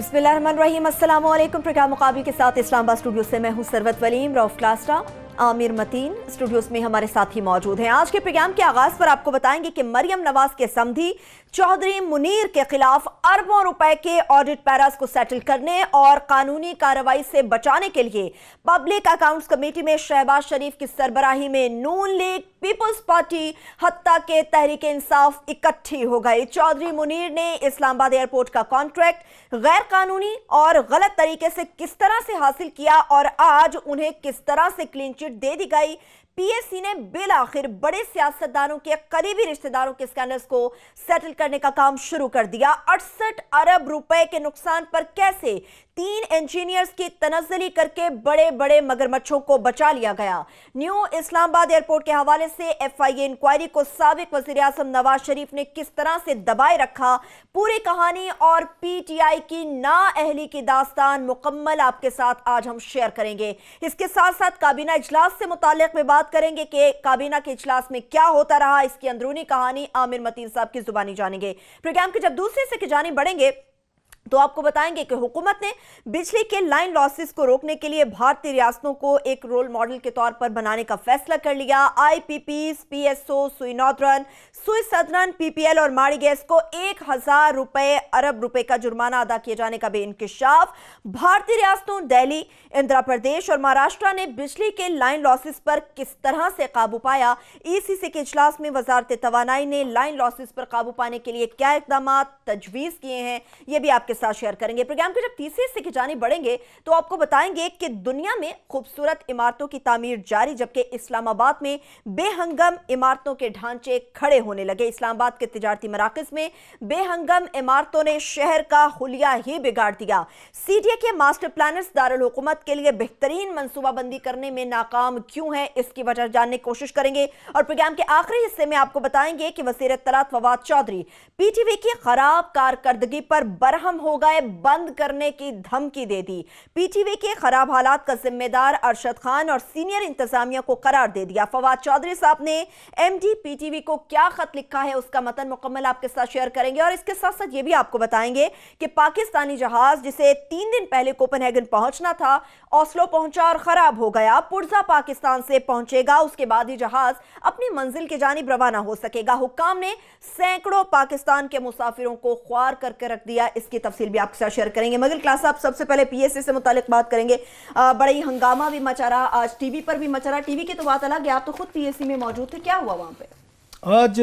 बिस्मिल्लाहिर्रहमानिर्रहीम। अस्सलाम वालेकुम। प्रोग्राम मुकाबले के साथ इस्लामाबाद स्टूडियो से मैं हूं सरवत वलीम। रऊफ क्लास्टा, आमिर मतीन स्टूडियोज में हमारे साथी मौजूद हैं। आज के प्रोग्राम के आगाज पर आपको बताएंगे कि मरियम नवाज के समधी चौधरी मुनीर के खिलाफ अरबों रुपए के ऑडिट पैरास को सेटल करने और कानूनी कार्रवाई से बचाने के लिए पब्लिक अकाउंट्स कमेटी में शहबाज शरीफ की सरबराही में नून लीग, पीपल्स पार्टी, हत्ता के तहरीक इंसाफ इकट्ठी हो गई। चौधरी मुनीर ने इस्लामाबाद एयरपोर्ट का कॉन्ट्रैक्ट गैर कानूनी और गलत तरीके से किस तरह से हासिल किया और आज उन्हें किस तरह से क्लीन चिट दे दी गई। पीएससी ने बिल आखिर बड़े सियासतदानों के करीबी रिश्तेदारों के स्कैंडल्स को सेटल करने का काम शुरू कर दिया। 68 अरब रुपए के नुकसान पर कैसे 3 इंजीनियर्स की तनज़्ज़ुली करके बड़े बड़े मगरमच्छों को बचा लिया गया। न्यू इस्लामाबाद एयरपोर्ट के हवाले से एफआईए इंक्वायरी को साबिक वज़ीर आज़म नवाज शरीफ ने किस तरह से दबाए रखा, पूरी कहानी और पीटीआई की नाअहली की दास्तान मुकम्मल आपके साथ आज हम शेयर करेंगे। इसके साथ साथ काबीना इजलास से मुताल्लिक में बात करेंगे कि काबीना के इजलास में क्या होता रहा, इसकी अंदरूनी कहानी आमिर मतीन साहब की जुबानी जानेंगे। प्रोग्राम के जब दूसरे से की जानी बढ़ेंगे तो आपको बताएंगे कि हुकूमत ने बिजली के लाइन लॉसेस को रोकने के लिए भारतीय रियासतों को एक रोल मॉडल के तौर पर बनाने का फैसला कर लिया। आईपीपी, पीएसओ, सुई नॉर्दर्न, सुई सदर्न, पीपीएल और माड़ी गैस को 1000 अरब रुपए का जुर्माना अदा किए जाने का भी इंकिशाफ। भारतीय रियासतों दिल्ली, आंध्र प्रदेश और महाराष्ट्र ने बिजली के लाइन लॉसेस पर किस तरह से काबू पाया। ईसीसी के इजलास में वजारत तवानाई ने लाइन लॉसेस पर काबू पाने के लिए क्या इकदाम तजवीज किए हैं, यह भी आपके साथ शेयर करेंगे। प्रोग्राम के जब तीसरे हिस्से की जानी बढ़ेंगे तो आपको बताएंगे कि दुनिया में खूबसूरत इमारतों की तामीर जारी, जबकि इस्लामाबाद में बेहंगम इमारतों के ढांचे खड़े होने लगे। इस्लामाबाद के तिजारती मराकज में बेहंगम इमारतों ने शहर का हुलिया ही बिगाड़ दिया। सीडीए के मास्टर प्लानर्स दारुल हुकूमत के लिए बेहतरीन मनसूबाबंदी करने में नाकाम क्यों है, इसकी वजह जानने की कोशिश करेंगे। और प्रोग्राम के आखिरी हिस्से में आपको बताएंगे कि वज़ीर इत्तलात फवाद चौधरी पीटीवी की खराब कारकर्दगी पर बरहम हो गए, बंद करने की धमकी दे दी। पीटीवी के खराब हालात का जिम्मेदार अरशद खान और सीनियर इंतजामिया को करार दे दिया। फवाद चौधरी साहब ने एमडी पीटीवी को क्या खत लिखा है, उसका मतन मुकम्मल आपके साथ शेयर करेंगे। और इसके साथ साथ ये भी आपको बताएंगे कि पाकिस्तानी जहाज जिसे 3 दिन पहले कोपेनहेगन पहुंचना था, ओस्लो पहुंचा और खराब हो गया। पुर्जा पाकिस्तान से पहुंचेगा, उसके बाद ही जहाज अपनी मंजिल की जानिब रवाना हो सकेगा। हुक्काम ने सैकड़ों पाकिस्तान के मुसाफिरों को ख्वार करके रख दिया, इसकी तफसील भी आपके साथ शेयर करेंगे। मगर क्लास साहब, सबसे पहले पीएससी से मुतालिक बात करेंगे। बड़ा ही हंगामा भी मचा रहा, आज टीवी पर भी मचा रहा। टीवी की तो बात अलग है, आप तो खुद पीएससी में मौजूद थे, क्या हुआ वहां पे? आज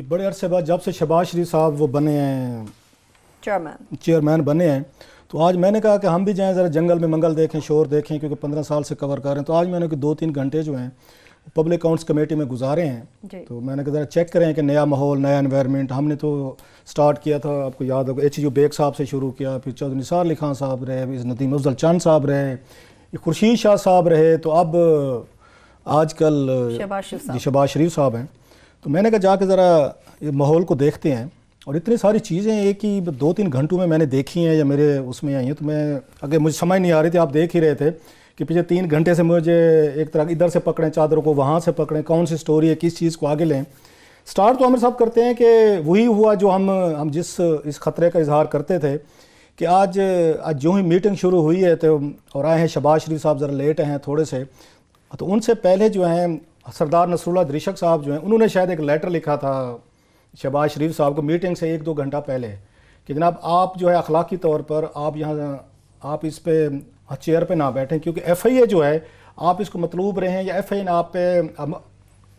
बड़े अरसे बाद जब से शहबाज शरीफ साहब वो बने हैं चेयरमैन बने हैं, तो आज मैंने कहा कि हम भी जाएं ज़रा जंगल में मंगल देखें, शोर देखें, क्योंकि 15 साल से कवर कर रहे हैं। तो आज मैंने 2-3 घंटे जो हैं पब्लिक अकाउंट्स कमेटी में गुजारे हैं। तो मैंने कहा ज़रा चेक करें कि नया माहौल, नया एनवायरनमेंट। हमने तो स्टार्ट किया था, आपको याद होगा, एच.यू. बेग साहब से शुरू किया, फिर चौधरी निसार अली खान साहब रहे, नदीम अफजल चंद साहब रहे, खुर्शीद शाह साहब रहे, तो अब आजकल शहबाज शरीफ साहब हैं। तो मैंने कहा जाके ज़रा ये माहौल को देखते हैं। और इतनी सारी चीज़ें एक ही 2-3 घंटों में मैंने देखी हैं या मेरे उसमें आई हैं, तो मैं अगर मुझे समझ नहीं आ रही थी, आप देख ही रहे थे कि पिछले 3 घंटे से मुझे एक तरह इधर से पकड़ें चादरों को, वहाँ से पकड़ें, कौन सी स्टोरी है, किस चीज़ को आगे लें। स्टार्ट तो आमिर साहब करते हैं कि वही हुआ जो हम जिस इस ख़तरे का इजहार करते थे कि आज जो ही मीटिंग शुरू हुई है तो और आए हैं शहबाज शरीफ साहब, ज़रा लेट हैं थोड़े से, तो उनसे पहले जो हैं सरदार नसरुल्लाह दरिशक साहब जो हैं, उन्होंने शायद एक लेटर लिखा था शहबाज शरीफ साहब को मीटिंग से 1-2 घंटा पहले कि जनाब आप जो है अखलाकी तौर पर आप यहाँ आप इस पे चेयर पे ना बैठें, क्योंकि एफआईए जो है आप इसको मतलूब रहे हैं, या एफआईए ने आप पे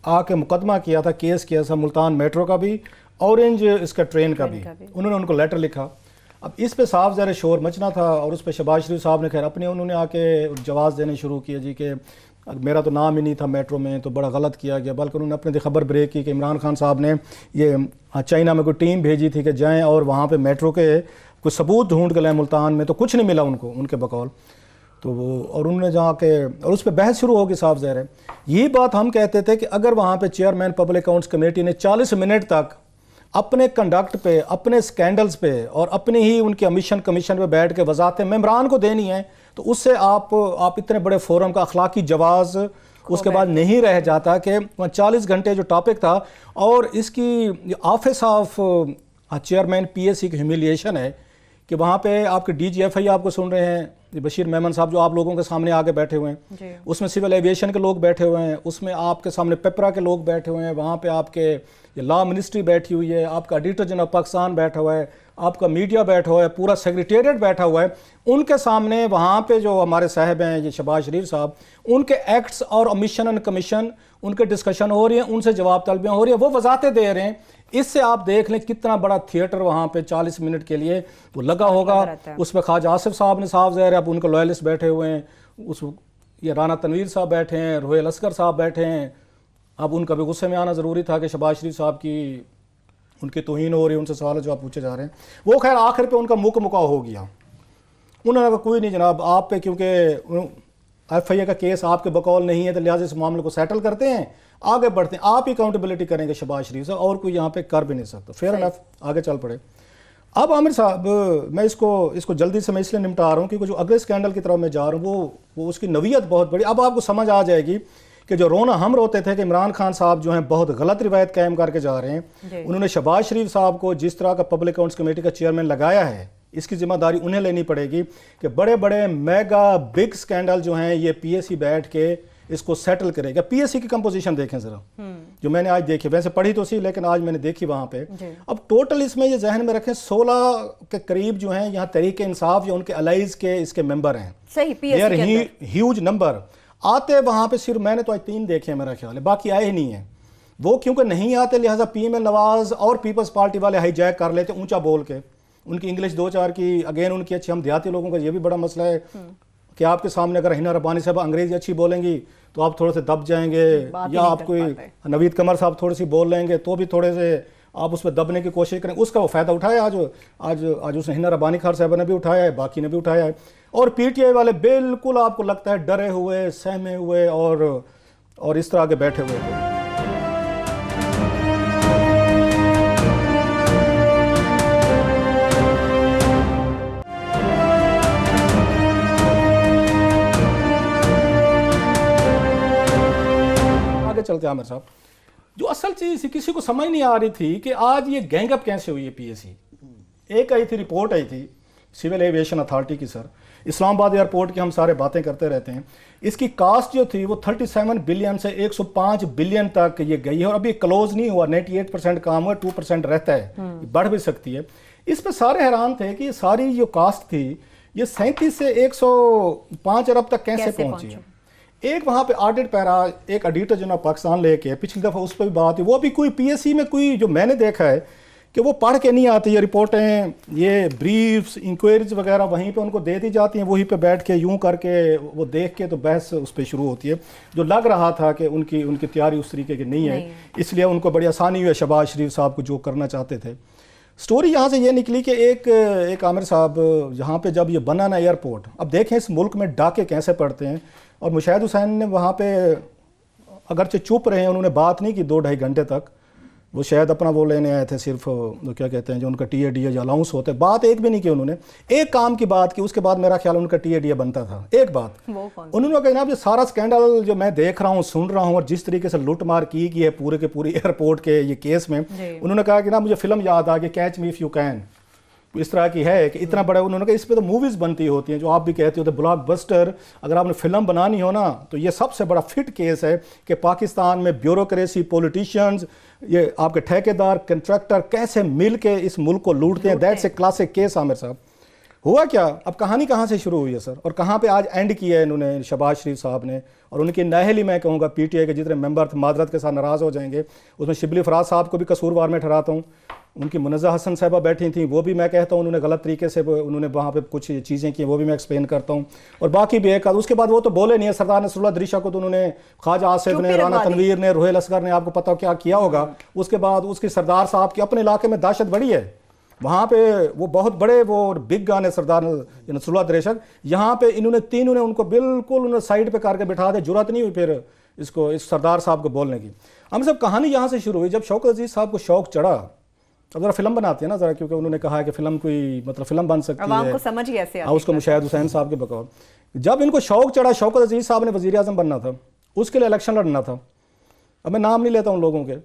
आके मुकदमा किया था, केस किया था मुल्तान मेट्रो का भी, ऑरेंज इसका ट्रेन का भी। उन्होंने उनको लेटर लिखा। अब इस पे साफ ज़रा शोर मचना था और उस पर शहबाज शरीफ साहब ने खैर अपने उन्होंने आके जवाब देने शुरू किए जी कि मेरा तो नाम ही नहीं था मेट्रो में, तो बड़ा गलत किया गया। बल्कि उन्होंने अपने खबर ब्रेक की कि इमरान खान साहब ने ये चाइना में कोई टीम भेजी थी कि जाएं और वहाँ पे मेट्रो के कोई सबूत ढूंढ के लाएं मुल्तान में, तो कुछ नहीं मिला उनको, उनके बकौल। तो वो और उन्होंने जहाँ के और उस पर बहस शुरू होगी, साफ ज़ाहिर है। यही बात हम कहते थे कि अगर वहाँ पे चेयरमैन पब्लिक अकाउंट्स कमेटी ने 40 मिनट तक अपने कंडक्ट पे, अपने स्कैंडल्स पे और अपनी ही उनकी कमीशन पे बैठ के वजाहतें मेम्बरान को देनी है, तो उससे आप इतने बड़े फोरम का अखलाकी जवाज़ उसके बाद नहीं रह जाता कि 40 घंटे जो टॉपिक था। और इसकी ऑफिस ऑफ चेयरमैन पीएससी की ह्यूमिलिएशन है कि वहाँ पे आपके DGFI आपको सुन रहे हैं, बशीर मेमन साहब जो आप लोगों के सामने आगे बैठे हुए हैं, उसमें सिविल एविएशन के लोग बैठे हुए हैं, उसमें आपके सामने पेपरा के लोग बैठे हुए हैं, वहाँ पे आपके ये लॉ मिनिस्ट्री बैठी हुई है, आपका ऑडिटर जनरल पाकिस्तान बैठा हुआ है, आपका मीडिया बैठा हुआ है, पूरा सेक्रेटेरिएट बैठा हुआ है। उनके सामने वहाँ पे जो हमारे साहब हैं ये शहबाज शरीफ साहब, उनके एक्ट्स और मिशन एंड कमीशन उनके डिस्कशन हो रही है, उनसे जवाब तलबियाँ हो रही है, वो वजाहतें दे रहे हैं। इससे आप देख लें कितना बड़ा थिएटर वहाँ पे 40 मिनट के लिए वो लगा होगा। उसमें ख्वाजा आसिफ साहब ने साफ ज़ाहिर है अब उनके लॉयलिस्ट बैठे हुए हैं, उस ये राना तनवीर साहब बैठे हैं, रोहेल असगर साहब बैठे हैं। अब उनका भी गुस्से में आना ज़रूरी था कि शहबाज शरीफ साहब की उनकी तौहीन हो रही है, उनसे सवाल जो आप पूछे जा रहे हैं। वो खैर आखिर पे उनका मुकाव हो गया। उन्होंने कहा कोई नहीं जनाब, आप पे क्योंकि FIA का केस आपके बकौल नहीं है तो लिहाजा इस मामले को सेटल करते हैं, आगे बढ़ते हैं, आप ही अकाउंटेबिलिटी करेंगे शहबाज शरीफ साहब, और कोई यहाँ पे कर भी नहीं सकता। फेयर एनफ, आगे चल पड़े। अब आमिर साहब मैं इसको जल्दी से मैं इसलिए निपटा रहा हूँ क्योंकि जो अगले स्कैंडल की तरफ मैं जा रहा हूँ वो उसकी नवीयत बहुत बड़ी। अब आपको समझ आ जाएगी कि जो रोना हम रोते थे कि इमरान खान साहब जो हैं बहुत गलत रिवायत कायम करके जा रहे हैं, उन्होंने शहबाज शरीफ साहब को जिस तरह का पब्लिक अकाउंट्स कमेटी का चेयरमैन लगाया है, इसकी जिम्मेदारी उन्हें लेनी पड़ेगी कि बड़े बड़े मेगा बिग स्कैंडल जो हैं ये PSC बैठ के इसको सेटल करेगा। PSC की कंपोजिशन देखें जरा, जो मैंने आज देखी, वैसे पढ़ी तो सी लेकिन आज मैंने देखी वहां पे। अब टोटल इसमें ये जहन में रखें 16 के करीब जो हैं यहाँ तहरीक इंसाफ या उनके अलाइज के इसके मेंबर हैं। सही, PSC के अंदर ह्यूज नंबर आते वहां पे। सिर्फ मैंने तो आज 3 देखे हैं मेरा ख्याल है, बाकी आए ही नहीं है। वो क्योंकि नहीं आते लिहाजा PML नवाज और पीपल्स पार्टी वाले हाईजैक कर लेते ऊंचा बोल के। उनकी इंग्लिश 2-4 की अगेन उनकी अच्छी, हम देहाती लोगों का ये भी बड़ा मसला है कि आपके सामने अगर हिना रब्बानी साहब अंग्रेजी अच्छी बोलेंगी तो आप थोड़े से दब जाएंगे, या आप कोई नवीद कमर साहब थोड़ी सी बोल लेंगे तो भी थोड़े से आप उस पर दबने की कोशिश करें। उसका वो फ़ायदा उठाया आज उसने हिना रब्बानी खान साहब ने भी उठाया है, बाकी ने भी उठाया है। और PTI वाले बिल्कुल आपको लगता है डरे हुए, सहमे हुए और इस तरह के बैठे हुए थे। चलते हैं आमिर साहब, जो असल चीज किसी को समझ नहीं आ रही थी कि आज ये गैंगअप कैसे हुई है। PSC एक आई थी, रिपोर्ट आई थी सिविल एविएशन अथॉरिटी की, सर इस्लामाबाद एयरपोर्ट की हम सारे बातें करते रहते हैं। इसकी कास्ट जो थी वो 37 बिलियन से 105 बिलियन तक ये गई है, और अभी क्लोज नहीं हुआ, 98% काम हुआ, 2% रहता है, बढ़ भी सकती है। इस पर सारे हैरान थे कि सारी जो कास्ट थी ये 37 से 105 अरब तक कैसे पहुंची है। एक वहाँ पे ऑडिट पैरा एक ऑडिटर जनरल पाकिस्तान लेके पिछली दफ़ा उस पर भी बात हुई, वो भी कोई PSC में कोई जो मैंने देखा है कि वो पढ़ के नहीं आती, ये रिपोर्टें, ये ब्रीफ्स, इंक्वायरीज वगैरह वहीं पे उनको दे दी जाती हैं, वहीं पे बैठ के यूं करके वो देख के तो बहस उस पर शुरू होती है। जो लग रहा था कि उनकी तैयारी उस तरीके की नहीं है, इसलिए उनको बड़ी आसानी हुई शहबाज शरीफ साहब को जो करना चाहते थे। स्टोरी यहाँ से ये निकली कि एक आमिर साहब यहाँ पे जब ये बना ना एयरपोर्ट, अब देखें इस मुल्क में डाके कैसे पड़ते हैं, और मुशाहिद हुसैन ने वहाँ पे अगरचे चुप रहे हैं, उन्होंने बात नहीं की 2-2.5 घंटे तक। वो शायद अपना वो लेने आए थे, सिर्फ वो क्या कहते हैं जो उनका TADA या अलाउंस होते, बात एक भी नहीं की उन्होंने। एक काम की बात की, उसके बाद मेरा ख्याल उनका TADA बनता था। एक बात उन्होंने कहा जनाब ये सारा स्कैंडल जो मैं देख रहा हूँ, सुन रहा हूँ, और जिस तरीके से लूट मार की है पूरे के पूरी एयरपोर्ट के ये केस में, उन्होंने कहा कि ना मुझे फिल्म याद आ गई, catch me if you can, इस तरह की है कि इतना बड़ा। उन्होंने कहा इस पे तो मूवीज बनती होती हैं, जो आप भी कहते हो तो ब्लॉकबस्टर, अगर आपने फिल्म बनानी हो ना तो ये सबसे बड़ा फिट केस है कि पाकिस्तान में ब्यूरोक्रेसी, पॉलिटिशियंस, ये आपके ठेकेदार, कंट्रैक्टर कैसे मिल के इस मुल्क को लूटते हैं। That's a classic case. Aamir साहब हुआ क्या, अब कहानी कहाँ से शुरू हुई है सर, और कहाँ पे आज एंड किया है इन्होंने शहबाज शरीफ साहब ने, और उनकी नाहली मैं कहूँगा PTI के जितने मेंबर थे मादरत के साथ नाराज़ हो जाएंगे। उसमें शिबली फराज साहब को भी कसूरवार में ठहराता हूँ, उनकी मुनज़्ज़ा हसन साहबा बैठी थी, वो भी मैं कहता हूँ उन्होंने गलत तरीके से उन्होंने वहाँ पे कुछ चीज़ें की, वो भी मैं एक्सप्लेन करता हूँ, और बाकी भी एक उसके बाद वो तो बोले नहीं है। सरदार नसरुल्लाह दरिशा को तो उन्होंने, ख्वाजा आसिफ ने, राना तनवीर ने, रोहेल असगर ने, आपको पता क्या किया होगा। उसके बाद उसकी सरदार साहब की अपने इलाके में दहशत बढ़ी है, वहाँ पे वो बहुत बड़े वो बिग गन है सरदार नसरुल्लाह दरिशा, यहाँ पे इन्होंने तीनों ने उनको बिल्कुल उन्होंने साइड पे करके बिठा दे, जुर्रत नहीं हुई फिर इस सरदार साहब को बोलने की। हम सब कहानी यहाँ से शुरू हुई जब शौकत अजीज साहब को शौक चढ़ा, अब जरा फिल्म बनाती है ना जरा, क्योंकि उन्होंने कहा है कि फिल्म कोई मतलब फिल्म बन सकती है, को समझ कैसे उसको मुशाहिद हुसैन साहब के बकौल। जब इनको शौक चढ़ा, शौकत अजीज साहब ने वज़ीर आज़म बनना था, उसके लिए इलेक्शन लड़ना था, अब मैं नाम नहीं लेता उन लोगों के,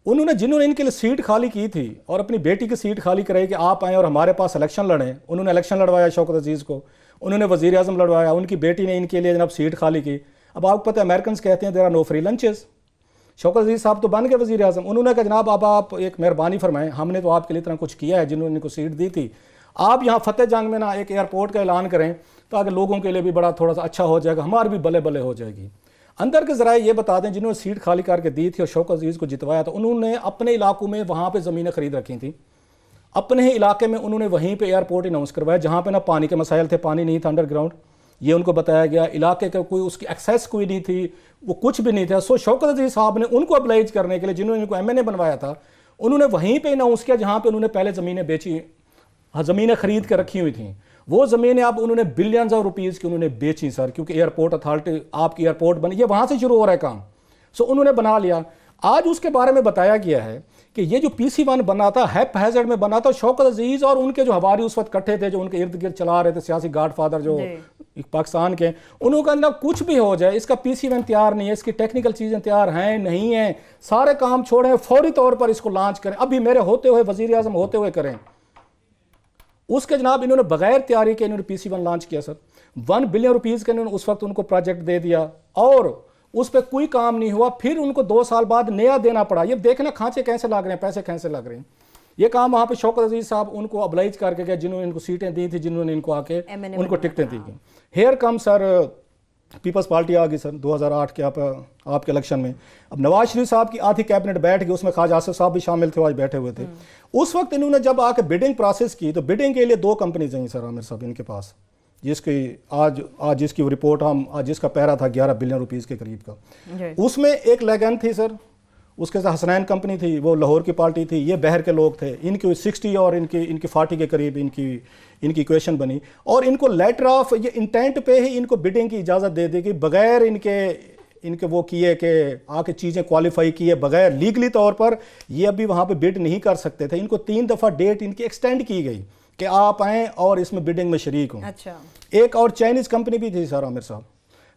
उन्होंने जिन्होंने इनके लिए सीट खाली की थी और अपनी बेटी की सीट खाली कराई कि आप आएँ और हमारे पास इलेक्शन लड़ें, उन्होंने इलेक्शन लड़वाया शौकत अजीज़ को, उन्होंने वज़ीर आज़म लड़वाया, उनकी बेटी ने इनके लिए जनाब सीट खाली की। अब आपको पता है अमेरिकन कहते हैं there are no free lunches. Shaukat Aziz साहब तो बन गए वज़ीर आज़म, उन्होंने कहा जनाब अब आप एक मेहरबानी फरमाएं, हमने तो आपके लिए इतना कुछ किया है, जिन्होंने इनको सीट दी थी, आप यहाँ फतेह जंग में ना एक एयरपोर्ट का ऐलान करें ताकि लोगों के लिए भी बड़ा थोड़ा सा अच्छा हो जाएगा, हमारी भी बले बले हो जाएगी। अंदर के ज़राए ये बता दें जिन्होंने सीट खाली करके दी थी और शौकत अजीज़ को जितवाया, तो उन्होंने अपने इलाकों में वहाँ पे ज़मीनें खरीद रखी थी, अपने ही इलाके में उन्होंने वहीं पे एयरपोर्ट अनाउंस करवाया जहाँ पे ना पानी के मसाइल थे, पानी नहीं था अंडरग्राउंड, ये उनको बताया गया, इलाके का कोई उसकी एक्सेस कोई नहीं थी, वो कुछ भी नहीं था। सो शौकत अजीज़ साहब ने उनको अब्लाइज करने के लिए जिन्होंने इनको MNA बनवाया था, उन्होंने वहीं पर अनाउंस किया जहाँ पर उन्होंने पहले ज़मीनें बेची, ज़मीनें खरीद के रखी हुई थी, वो ज़मीनें अब उन्होंने बिलियंस ऑफ रुपीज़ की उन्होंने बेची सर, क्योंकि एयरपोर्ट अथॉरिटी आपकी एयरपोर्ट बनी, ये वहाँ से शुरू हो रहा है काम। सो उन्होंने बना लिया। आज उसके बारे में बताया गया है कि ये जो PC1 बना था हैज़ार्ड में बना था, शौकत अजीज़ और उनके जो हवारी उस वक्त इकट्ठे थे, जो उनके इर्द गिर्द चला रहे थे सियासी गॉडफादर जो पाकिस्तान के, उन्होंने कहा कुछ भी हो जाए इसका PC1 तैयार नहीं है, इसकी टेक्निकल चीज़ें तैयार हैं नहीं हैं, सारे काम छोड़ें, फौरी तौर पर इसको लॉन्च करें, अभी मेरे होते हुए वज़ीर आज़म होते हुए करें। उसके जनाब इन्होंने बगैर तैयारी के इन्होंने PC1 लॉन्च किया सर, 1 बिलियन रुपीज़ के इन्होंने उस वक्त उनको प्रोजेक्ट दे दिया और उस पर कोई काम नहीं हुआ। फिर उनको 2 साल बाद नया देना पड़ा। ये देखना खांचे कैसे लग रहे हैं, पैसे कैसे लग रहे हैं। ये काम वहाँ पे शौकत अजीज़ साहब उनको अब्लाइज करके गए, जिन्होंने इनको सीटें दी थी, जिन्होंने इनको आके उनको टिकटें दी थी। हेयर कम सर पीपल्स पार्टी आ गई सर 2008 के आपके इलेक्शन में। अब नवाज शरीफ साहब की आधी कैबिनेट बैठ गई, उसमें ख्वाजा आसिफ साहब भी शामिल थे, आज बैठे हुए थे। उस वक्त इन्होंने जब आके बिडिंग प्रोसेस की, तो बिडिंग के लिए 2 कंपनीज आई सर आमिर साहब इनके पास, जिसकी आज जिसकी रिपोर्ट हम आज जिसका पैरा था 11 बिलियन रुपीज़ के करीब का, उसमें एक लेगन थी सर, उसके साथ हसनैन कंपनी थी, वो लाहौर की पार्टी थी, ये बहर के लोग थे, इनकी 60 और इनकी 40 के करीब इनकी इक्वेशन बनी और इनको लेटर ऑफ ये इंटेंट पे ही इनको बिडिंग की इजाज़त दे दी कि बगैर इनके वो किए कि आके चीज़ें क्वालिफाई किए बगैर लीगली तौर पर ये अभी वहाँ पे बिड नहीं कर सकते थे। इनको 3 दफ़ा डेट इनकी एक्सटेंड की गई कि आप आएँ और इसमें बिडिंग में शरीक हों। अच्छा। एक और चाइनीज़ कंपनी भी थी सर आमिर साहब,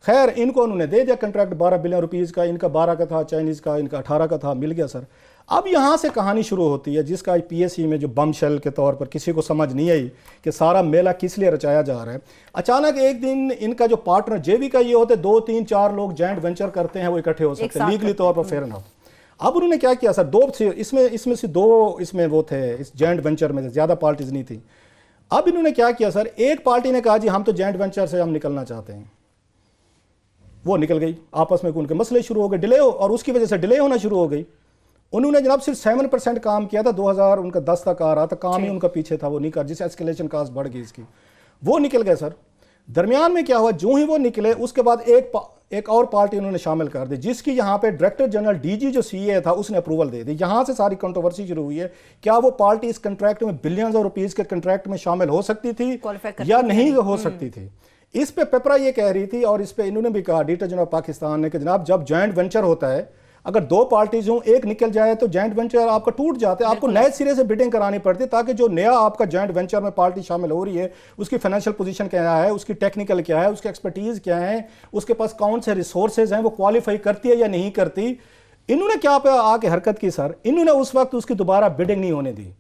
खैर इनको उन्होंने दे दिया कंट्रैक्ट 12 बिलियन रुपीज़ का, इनका 12 का था, चाइनीज़ का इनका 18 का था, मिल गया सर। अब यहाँ से कहानी शुरू होती है जिसका PSC में जो बम शेल के तौर पर किसी को समझ नहीं आई कि सारा मेला किस लिए रचाया जा रहा है। अचानक एक दिन इनका जो पार्टनर JV का ये होते 2, 3, 4 लोग जॉइंट वेंचर करते हैं, वो इकट्ठे हो सकते हैं लीगली तौर पर, फेयर एनफ। अब उन्होंने क्या किया सर, 2 इसमें से 2 इसमें वो थे, इस जॉइंट वेंचर में ज़्यादा पार्टीज नहीं थी। अब इन्होंने क्या किया सर, एक पार्टी ने कहा जी हम तो जॉइंट वेंचर से हम निकलना चाहते हैं, वो निकल गई, आपस में उनके मसले शुरू हो गए, डिले हो, और उसकी वजह से डिले होना शुरू हो गई। उन्होंने जनाब सिर्फ 7% काम किया था, 2010 तक आ रहा था, काम ही उनका पीछे था, वो नहीं कर, जिससे एस्केलेशन कास्ट बढ़ गई इसकी, वो निकल गए सर। दरमियान में क्या हुआ, जो ही वो निकले उसके बाद एक और पार्टी उन्होंने शामिल कर दी, जिसकी यहाँ पे डायरेक्टर जनरल DG जो CA था उसने अप्रूवल दे दी। यहाँ से सारी कंट्रोवर्सी शुरू हुई है, क्या वो पार्टी इस कंट्रैक्ट में बिलियंस ऑफ रुपीज़ के कंट्रैक्ट में शामिल हो सकती थी या नहीं हो सकती थी। इस पे पेपरा ये कह रही थी और इस पे इन्होंने भी कहा ऑडिटर जनरल पाकिस्तान ने कि जनाब जब जॉइंट वेंचर होता है, अगर 2 पार्टीज हों, एक निकल जाए तो जॉइंट वेंचर आपका टूट जाता है, आपको नए सिरे से बिडिंग करानी पड़ती है, ताकि जो नया आपका जॉइंट वेंचर में पार्टी शामिल हो रही है उसकी फाइनेंशियल पोजीशन क्या है, उसकी टेक्निकल क्या है, उसकी एक्सपर्टीज क्या है, उसके पास कौन से रिसोर्सेज हैं, वो क्वालिफाई करती है या नहीं करती। इन्होंने क्या पे आके हरकत की सर, इन्होंने उस वक्त उसकी दोबारा बिडिंग नहीं होने दी,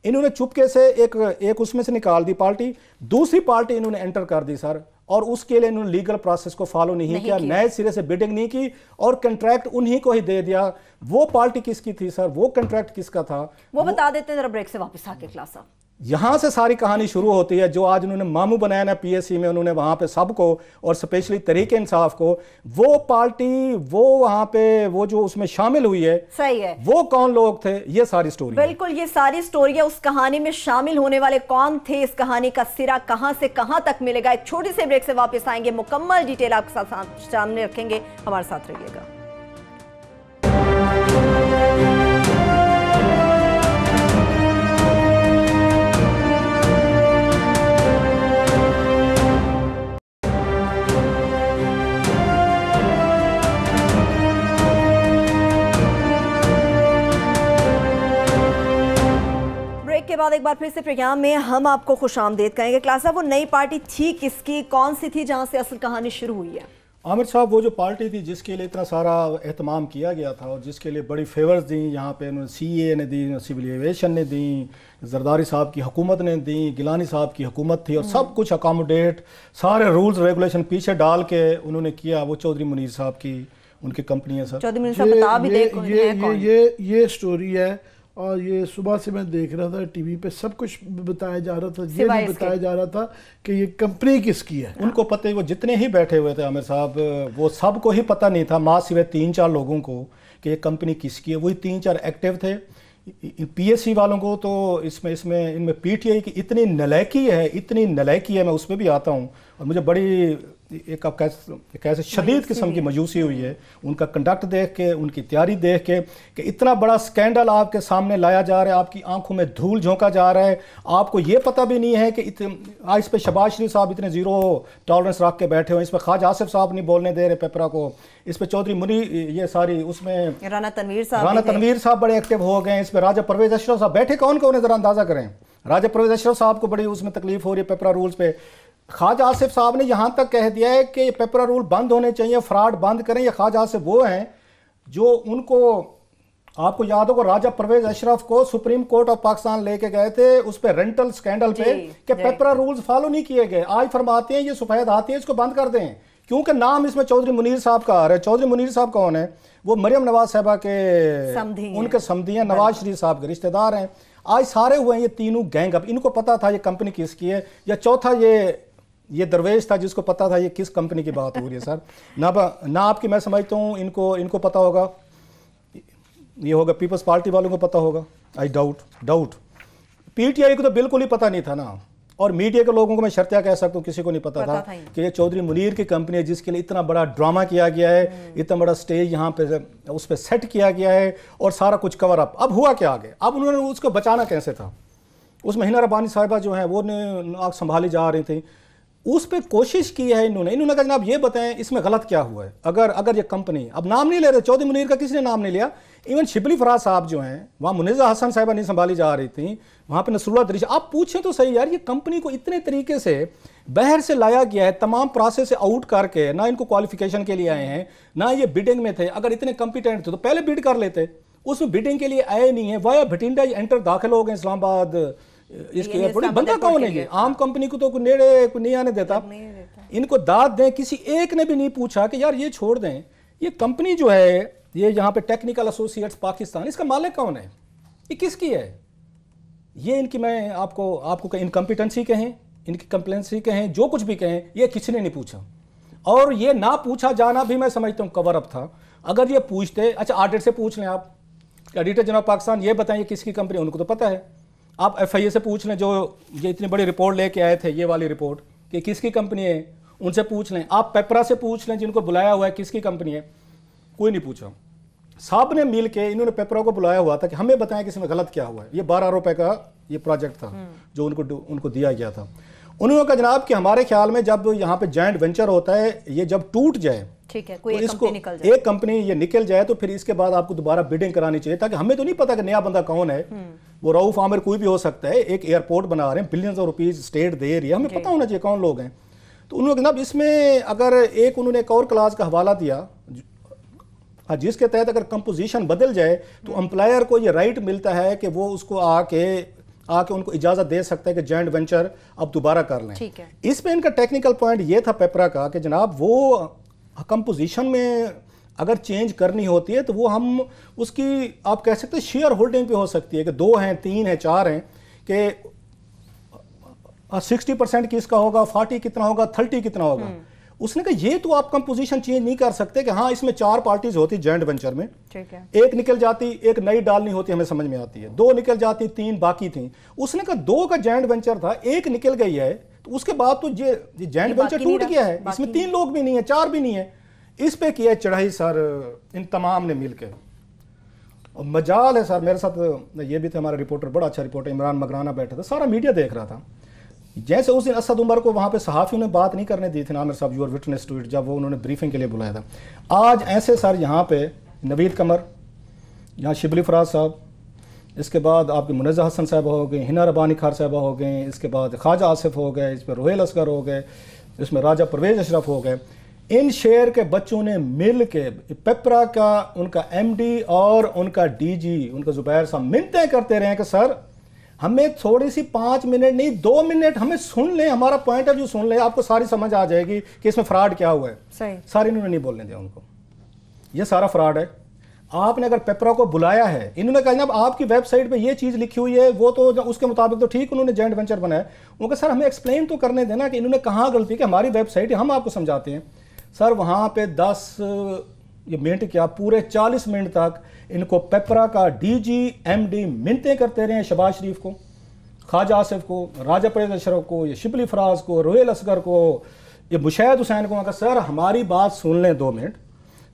इन्होंने चुपके से एक उसमें से निकाल दी पार्टी, दूसरी पार्टी इन्होंने एंटर कर दी सर, और उसके लिए इन्होंने लीगल प्रोसेस को फॉलो नहीं किया, नए सिरे से बिडिंग नहीं की और कंट्रैक्ट उन्हीं को ही दे दिया। वो पार्टी किसकी थी सर, वो कंट्रैक्ट किसका था, वो बता देते हैं जरा ब्रेक से वापस आके क्लास साहब। यहाँ से सारी कहानी शुरू होती है। जो आज उन्होंने मामू बनाया ना PSC में, उन्होंने वहाँ पे सबको और स्पेशली तरीके इंसाफ को, वो पार्टी वो वहाँ पे वो जो उसमें शामिल हुई है, सही है, वो कौन लोग थे, ये सारी स्टोरी। बिल्कुल, ये सारी स्टोरी है। उस कहानी में शामिल होने वाले कौन थे, इस कहानी का सिरा कहाँ से कहाँ तक मिलेगा, एक छोटी सी ब्रेक से वापस आएंगे, मुकम्मल डिटेल आपके साथ सामने रखेंगे, हमारे साथ रहिएगा। के बाद एक बार फिर से प्रोग्राम में हम आपको खुशामदीद कहेंगे। क्लास साहब, वो नई पार्टी थी किसकी, कौन सी थी जहां से असल कहानी शुरू हुई है? आमिर साहब वो जो पार्टी थी जिसके लिए इतना सारा एहतमाम किया गया था और जिसके लिए बड़ी फेवर्स दी, यहाँ पे उन्होंने CA ने दी, सिविल एविएशन ने दी, जरदारी साहब की हुकूमत ने दी, गिलानी साहब की हुकूमत थी और सब कुछ अकोमोडेट, सारे रूल्स रेगुलेशन पीछे डाल के उन्होंने किया। वो चौधरी मुनीर साहब की उनकी कंपनी है सर। चौधरी मुनीर साहब बता भी दे ये स्टोरी है और ये सुबह से मैं देख रहा था टीवी पे, सब कुछ बताया जा रहा था, ये भी बताया जा रहा था कि ये कंपनी किसकी है। उनको पता है, वो जितने ही बैठे हुए थे आमिर साहब, वो सबको ही पता नहीं था, माँ सिवाय 3-4 लोगों को, कि ये कंपनी किसकी है। वही 3-4 एक्टिव थे। PSC वालों को तो इनमें PTI की इतनी नलायकी है, मैं उसमें भी आता हूँ और मुझे बड़ी एक कैसे शदीद किस्म की मायूसी हुई है उनका कंडक्ट देख के, उनकी तैयारी देख के, कि इतना बड़ा स्कैंडल आपके सामने लाया जा रहा है, आपकी आंखों में धूल झोंका जा रहा है, आपको ये पता भी नहीं है कि इस पे शहबाज शरीफ साहब इतने जीरो टॉलरेंस रख के बैठे हुए, इस पर ख्वाजा आसिफ साहब नहीं बोलने दे रहे पेपरा को, इस पे चौधरी मुनी ये सारी, उसमें राना तनवीर साहब बड़े एक्टिव हो गए, इस पर राजा परवेज अशरफ साहब बैठे, कौन कौन है जरा अंदाजा करें। राजा परवेज अशरफ साहब को बड़ी उसमें तकलीफ हो रही है पेपरा रूल्स पे। ख्वाजा आसिफ साहब ने यहाँ तक कह दिया है कि पेपरा रूल बंद होने चाहिए, फ्रॉड बंद करें। ये ख्वाजा आसिफ वो हैं जो उनको, आपको याद होगा, राजा परवेज अशरफ को सुप्रीम कोर्ट ऑफ पाकिस्तान लेके गए थे उस पे रेंटल स्कैंडल पे कि पेपरा रूल्स फॉलो नहीं किए गए। आज फरमाते हैं ये सफेद हाथी है, इसको बंद कर दें, क्योंकि नाम इसमें चौधरी मुनीर साहब का आ रहा है। चौधरी मुनीर साहब कौन है? वो मरियम नवाज साहबा के उनके समधी हैं, नवाज शरीफ साहब के रिश्तेदार हैं। आज सारे हुए हैं ये तीनों गैंग। अब इनको पता था ये कंपनी किसकी है, या चौथा ये दरवेश था जिसको पता था ये किस कंपनी की बात हो रही है सर। ना आपकी, मैं समझता हूँ इनको पता होगा, ये होगा पीपल्स पार्टी वालों को पता होगा। आई डाउट PTI को तो बिल्कुल ही पता नहीं था ना, और मीडिया के लोगों को मैं शर्तिया कह सकता हूँ किसी को नहीं पता था कि ये चौधरी मुनीर की कंपनी है जिसके लिए इतना बड़ा ड्रामा किया गया है, इतना बड़ा स्टेज यहाँ पे उस पर सेट किया गया है और सारा कुछ कवर अप। अब हुआ क्या आगे? अब उन्होंने उसको बचाना कैसे था? उसमें हिना रब्बानी साहिबा जो है वो आग संभाली जा रही थी, उस पर कोशिश की है इन्होंने कहा जनाब ये बताएं इसमें गलत क्या हुआ है। अगर ये कंपनी, अब नाम नहीं ले रहे, चौधरी मुनीर का किसी ने नाम नहीं लिया, इवन शिबली फराज साहब जो हैं वहाँ मुनीज़ा हसन साहिबा नहीं संभाली जा रही थी, वहाँ पे नसरुल्लाह दरीश। आप पूछें तो सही यार, ये कंपनी को इतने तरीके से बाहर से लाया गया है, तमाम प्रोसेस से आउट करके, ना इनको क्वालिफिकेशन के लिए आए हैं, ना ये बिडिंग में थे। अगर इतने कॉम्पिटेंट थे तो पहले बिड कर लेते, उसमें बिडिंग के लिए आए नहीं है, वाया भटिंडा एंटर दाखिल हो गए इस्लामाबाद इसके एयरपोर्ट। बंदा कौन है ये? आम कंपनी को तो नेड़े नहीं आने देता। इनको दाद दें, किसी एक ने भी नहीं पूछा कि यार ये छोड़ दें, ये कंपनी जो है ये यहाँ पे टेक्निकल एसोसिएट्स पाकिस्तान, इसका मालिक कौन है, ये किसकी है? ये इनकी, मैं आपको इनकम्पिटेंसी कहें, इनकी कंप्लेंसी कहें, जो कुछ भी कहें, ये किसी ने नहीं पूछा। और ये ना पूछा जाना भी मैं समझता हूँ कवर अप था। अगर ये पूछते, अच्छा ऑडिट से पूछ लें, आप ऑडिटर जनरल पाकिस्तान ये बताएं ये किसकी कंपनी, उनको तो पता है। आप FIA से पूछ लें जो ये इतनी बड़ी रिपोर्ट लेके आए थे, ये वाली रिपोर्ट, कि किसकी कंपनी है, उनसे पूछ लें। आप पेपरा से पूछ लें जिनको बुलाया हुआ है किसकी कंपनी है, कोई नहीं पूछा। साहब ने मिल के इन्होंने पेपरा को बुलाया हुआ था कि हमें बताएं कि इसमें गलत क्या हुआ है। ये 12 रुपए का ये प्रोजेक्ट था जो उनको दिया गया था। उन्होंने कहा जनाब कि हमारे ख्याल में जब यहाँ पे जॉइंट वेंचर होता है, ये जब टूट जाए, ठीक है, कोई तो इसको एक कंपनी ये निकल जाए तो फिर इसके बाद आपको दोबारा बिडिंग करानी चाहिए, ताकि हमें तो नहीं पता कि नया बंदा कौन है, वो रऊफ आमिर कोई भी हो सकता है, एक एयरपोर्ट बना रहे हैं, बिलियंस ऑफ रुपीज स्टेट दे रही है, हमें पता होना चाहिए कौन लोग हैं। तो उन्होंने जनाब इसमें अगर उन्होंने एक और क्लास का हवाला दिया जिसके तहत अगर कंपोजिशन बदल जाए तो एम्प्लॉयर को ये राइट मिलता है कि वो उसको आके उनको इजाजत दे सकता है कि जॉइंट वेंचर अब दोबारा कर लें। ठीक है। इस पे इनका टेक्निकल पॉइंट ये था पेपरा का कि जनाब वो कंपोजिशन में अगर चेंज करनी होती है तो वो हम उसकी, आप कह सकते हैं शेयर होल्डिंग पे हो सकती है कि 2 हैं, 3 हैं, 4 हैं, कि 60% किसका होगा, 40 कितना होगा, 30 कितना होगा। उसने कहा ये तो आप कंपोजिशन चेंज नहीं कर सकते कि हाँ इसमें 4 पार्टीज होती जॉइंट वेंचर में, ठीक है, एक निकल जाती, एक नई डालनी होती, हमें समझ में आती है, 2 निकल जाती, 3 बाकी थी। उसने कहा 2 का जॉइंट वेंचर था, एक निकल गई है, तो उसके बाद तो ये जॉइंट वेंचर टूट गया है, इसमें 3 लोग भी नहीं है, 4 भी नहीं है। इस पे किया चढ़ाई सर इन तमाम ने मिलकर। और मजाल है सर, मेरे साथ ये भी थे हमारे रिपोर्टर, बड़ा अच्छा रिपोर्टर इमरान मगराना बैठा था, सारा मीडिया देख रहा था। जैसे उस दिन असद उमर को वहाँ पे सहाफ़ियों ने बात नहीं करने दी थी, आमिर साहब यूर विटनेस टू इट, जब वो उन्होंने ब्रीफिंग के लिए बुलाया था। आज ऐसे सर यहाँ पे नवीद कमर, यहाँ शिबली फराज साहब, इसके बाद आपके मुनीज़ा हसन साहब हो गए, हिना रब्बानी खार साहबा हो गए, इसके बाद ख्वाजा आसिफ हो गए, इस पर रोहेल असगर हो गए, इसमें राजा परवेज अशरफ हो गए। इन शहर के बच्चों ने मिल के पेपरा का उनका एमडी और उनका डीजी उनका जुबैर साहब मिन्नतें करते रहे कि सर हमें थोड़ी सी 5 मिनट नहीं 2 मिनट हमें सुन लें, हमारा पॉइंट ऑफ व्यू सुन लें, आपको सारी समझ आ जाएगी कि इसमें फ्रॉड क्या हुआ है। सही। सारी इन्होंने नहीं बोलने दिया उनको, ये सारा फ्रॉड है। आपने अगर पेपरा को बुलाया है, इन्होंने कहा जनाब आपकी वेबसाइट पे ये चीज़ लिखी हुई है, वो तो उसके मुताबिक तो ठीक उन्होंने जॉइंट वेंचर बनाया। उनका सर हमें एक्सप्लेन तो करने देना कि इन्होंने कहाँ गलती की, हमारी वेबसाइट है हम आपको समझाते हैं। सर वहाँ पे 10 मिनट क्या पूरे 40 मिनट तक इनको पेपरा का डीजी एमडी मिन्नतें करते रहे, शहबाज शरीफ को, ख्वाजा आसिफ को, राजा परवेज अशरफ को, ये शिबली फराज को, रोहेल असगर को, ये मुशैद हुसैन को। कहा सर हमारी बात सुन लें 2 मिनट।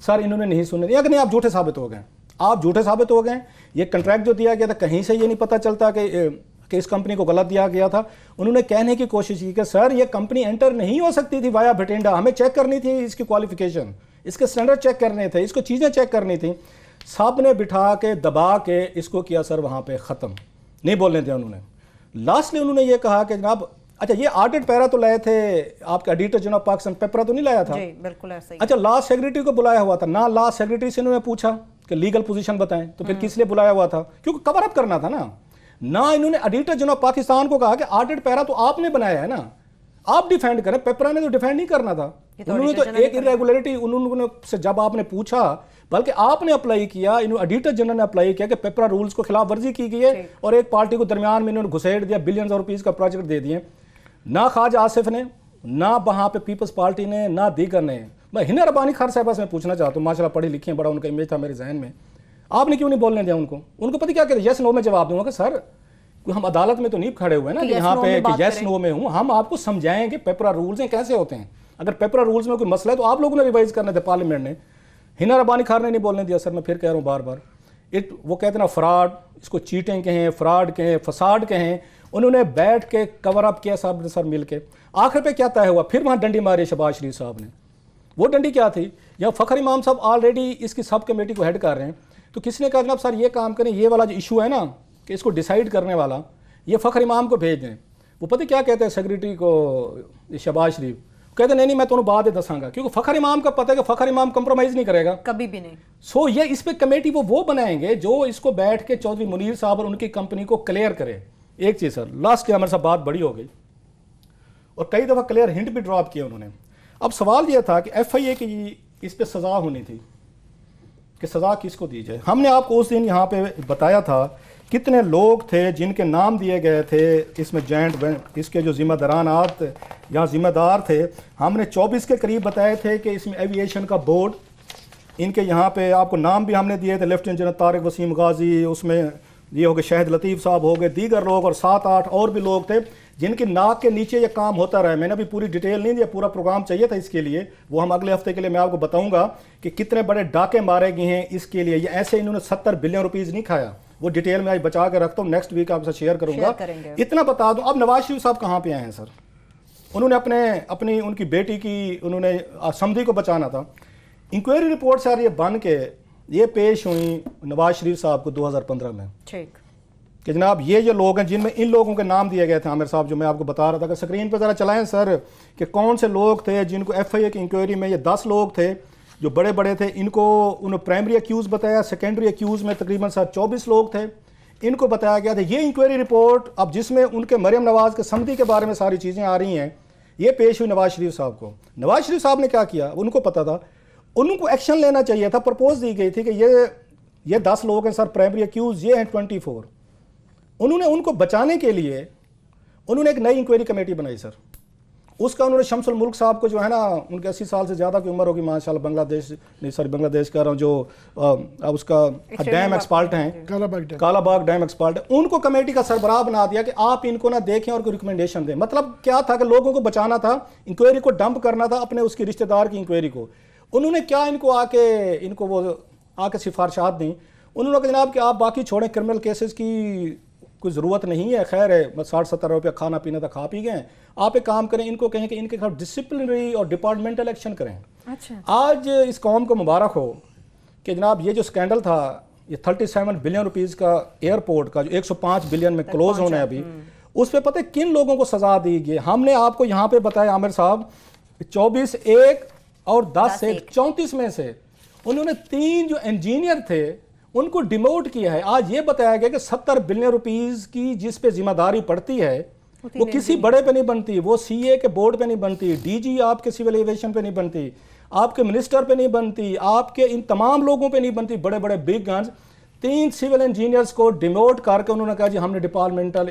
सर इन्होंने नहीं सुनने दिया कि नहीं आप झूठे साबित हो गए, आप झूठे साबित हो गए। ये कॉन्ट्रैक्ट जो दिया गया था कहीं से ये नहीं पता चलता कि इस कंपनी को गलत दिया गया था। उन्होंने कहने की कोशिश की कि सर ये कंपनी एंटर नहीं हो सकती थी वाया भटिंडा, हमें चेक करनी थी इसकी क्वालिफिकेशन, इसके स्टैंडर्ड चेक करने थे, इसको चीज़ें चेक करनी थी। सब ने बिठा के दबा के इसको किया सर वहाँ पे ख़त्म, नहीं बोलने दिया उन्होंने। लास्टली उन्होंने ये कहा कि जनाब अच्छा ये ऑडिट पैरा तो लाए थे आपके ऑडिटर जनरल पाकिस्तान, पेपरा तो नहीं लाया था। जी बिल्कुल ऐसा ही। अच्छा लॉ सेक्रेटरी को बुलाया हुआ था ना, लॉ सेक्रेटरी से इन्होंने पूछा कि लीगल पोजीशन बताएं, तो फिर किस लिए बुलाया हुआ था, क्योंकि कवर अप करना था ना इन्होंने ऑडिटर जनरल पाकिस्तान को कहा कि ऑडिट पैरा तो आपने बनाया है ना, आप डिफेंड करें, पेपरा ने तो डिफेंड नहीं करना था। उन्होंने तो एक इरेगुलरिटी उन्होंने से जब आपने पूछा, बल्कि आपने अप्लाई किया, ऑडिटर जनरल ने अप्लाई किया कि पेपरा रूल्स को खिलाफ वर्जी की गई है और एक पार्टी को दरमियान में इन्होंने घुसेड़ दिया, बिलियंस ऑफ रुपीस का प्रोजेक्ट दे दिए। ना ख्वाजा आसिफ ने, ना वहाँ पे पीपल्स पार्टी ने, ना दीगर ने। मैं हिना रब्बानी खान साहबा से पूछना चाहता हूँ, माशाल्लाह पढ़ी लिखी है, बड़ा उनका इमेज था मेरे जहन में, आपने क्यों नहीं बोलने दिया उनको पता क्या कहते, यस नो में जवाब दूंगा कि सर हम अदालत में तो नहीं खड़े हुए ना कि यहाँ पे कि यस नो में हूँ, हम आपको समझाएंगे पेपरा रूल्स हैं कैसे होते हैं। अगर पेपरा रूल्स में कोई मसला है तो आप लोगों ने रिवाइज करने थे, पार्लियामेंट ने। हिना रब्बानी खान ने नहीं बोलने दिया। सर मैं फिर कह रहा हूँ बार बार, वो कहते ना फ्रॉड, इसको चीटिंग कहें, फ्रॉड कहें, फसाड कहें, उन्होंने बैठ के कवर अप किया साहब ने सर मिल के। आखिर पे क्या तय हुआ, फिर वहाँ डंडी मारी शहबाज शरीफ साहब ने। वो डंडी क्या थी, यहाँ फ़खर इमाम साहब ऑलरेडी इसकी सब कमेटी को हेड कर रहे हैं, तो किसने कहा जनाब सर ये काम करें, ये वाला जो इशू है ना कि इसको डिसाइड करने वाला ये फ़खर इमाम को भेज दें। वो पता क्या कहते हैं सेक्रेटरी को, शहबाज शरीफ कहते नहीं मैं तुम्हें बाद दसांगा, क्योंकि फ़खर इमाम का पता है कि फ़खर इमाम कंप्रोमाइज़ नहीं करेगा कभी भी नहीं। सो ये इस पे कमेटी वो बनाएंगे जो इसको बैठ के चौधरी मुनीर साहब और उनकी कंपनी को क्लियर करे। एक चीज़ सर लास्ट के हमारे साथ बात बड़ी हो गई और कई दफ़ा क्लियर हिंट भी ड्रॉप किया उन्होंने। अब सवाल यह था कि FIA की इस पे सज़ा होनी थी कि सज़ा किसको दी जाए। हमने आपको उस दिन यहाँ पे बताया था कितने लोग थे जिनके नाम दिए गए थे इसमें जॉइंट, इसके जो जिम्मेदारानात यहाँ जिम्मेदार थे, हमने 24 के करीब बताए थे कि इसमें एविएशन का बोर्ड, इनके यहाँ पे आपको नाम भी हमने दिए थे, लेफ्टिनेंट जनरल तारिक वसीम गाजी, उसमें ये हो गए शहीद लतीफ़ साहब हो गए, दीगर लोग और 7-8 और भी लोग थे जिनकी नाक के नीचे ये काम होता रहा। मैंने अभी पूरी डिटेल नहीं दी, पूरा प्रोग्राम चाहिए था इसके लिए, वो हम अगले हफ्ते के लिए मैं आपको बताऊंगा कि कितने बड़े डाके मारे गए हैं इसके लिए। ये ऐसे इन्होंने 70 बिलियन रुपीज़ नहीं खाया, वो डिटेल में आज बचा के रखता हूँ, नेक्स्ट वीक आपसे शेयर करूंगा। इतना बता दूं, अब नवाज शरीफ साहब कहाँ पे आए हैं सर, उन्होंने अपनी उनकी बेटी की उन्होंने समधी को बचाना था। इंक्वायरी रिपोर्ट सर ये बन के ये पेश हुई नवाज शरीफ साहब को 2015 में, ठीक कि जनाब ये लोग हैं जिनमें इन लोगों के नाम दिए गए थे। आमिर साहब जो मैं आपको बता रहा था कि स्क्रीन पर ज़रा चलाएं सर कि कौन से लोग थे जिनको FIA की इंक्वायरी में, ये 10 लोग थे जो बड़े बड़े थे। इनको उन्होंने प्राइमरी एक्यूज़ बताया, सेकेंडरी एक्यूज़ में तकरीबन सर 24 लोग थे, इनको बताया गया था। ये इंक्वायरी रिपोर्ट अब जिसमें उनके मरियम नवाज़ के समधी के बारे में सारी चीज़ें आ रही हैं, ये पेश हुई नवाज शरीफ साहब को। नवाज शरीफ साहब ने क्या किया, उनको पता था, उनको एक्शन लेना चाहिए था। प्रपोज दी गई थी कि ये 10 लोग हैं सर प्राइमरी एक्यूज़, ये हैं 24। उन्होंने उनको बचाने के लिए उन्होंने एक नई इंक्वायरी कमेटी बनाई सर। उसका उन्होंने शमसुल मुल्क साहब को जो है ना, उनके 80 साल से ज़्यादा की उम्र होगी माशाल्लाह, बांग्लादेश कह रहा हूँ, जो अब उसका डैम एक्सपर्ट हैं, कालाबाग डैम एक्सपर्ट है, उनको कमेटी का सरबराह बना दिया कि आप इनको ना देखें और कोई रिकमेंडेशन दें। मतलब क्या था कि लोगों को बचाना था, इंक्वायरी को डंप करना था अपने उसके रिश्तेदार की इंक्वायरी को। उन्होंने क्या इनको आके सिफारिशात दी। उन्होंने कहा जनाब कि आप बाकी छोड़ें, क्रिमिनल केसेस की कोई ज़रूरत नहीं है, खैर है 60-70 रुपया खाना पीना था, खा पी गए, आप एक काम करें, इनको कहें कि इनके खिलाफ डिसिप्लिनरी और डिपार्टमेंटल एक्शन करें। अच्छा। आज इस कौम को मुबारक हो कि जनाब ये जो स्कैंडल था, ये 37 बिलियन रुपीज़ का एयरपोर्ट का जो 105 बिलियन में क्लोज होना है अभी, उस पर पता है किन लोगों को सज़ा दी गई। हमने आपको यहाँ पे बताया आमिर साहब 24/1 और 10 से 34 में से उन्होंने 3 जो इंजीनियर थे उनको डिमोट किया है। आज ये बताया गया कि 70 बिलियन रुपीस की जिस पे जिम्मेदारी पड़ती है वो किसी बड़े पे नहीं बनती, वो सीए के बोर्ड पे नहीं बनती, डीजी आपके सिविल एविएशन पे नहीं बनती, आपके मिनिस्टर पे नहीं बनती, आपके इन तमाम लोगों पे नहीं बनती, बड़े बड़े बिग गन्स। 3 सिविल इंजीनियर्स को डिमोट करके उन्होंने कहा जी हमने डिपार्टमेंटल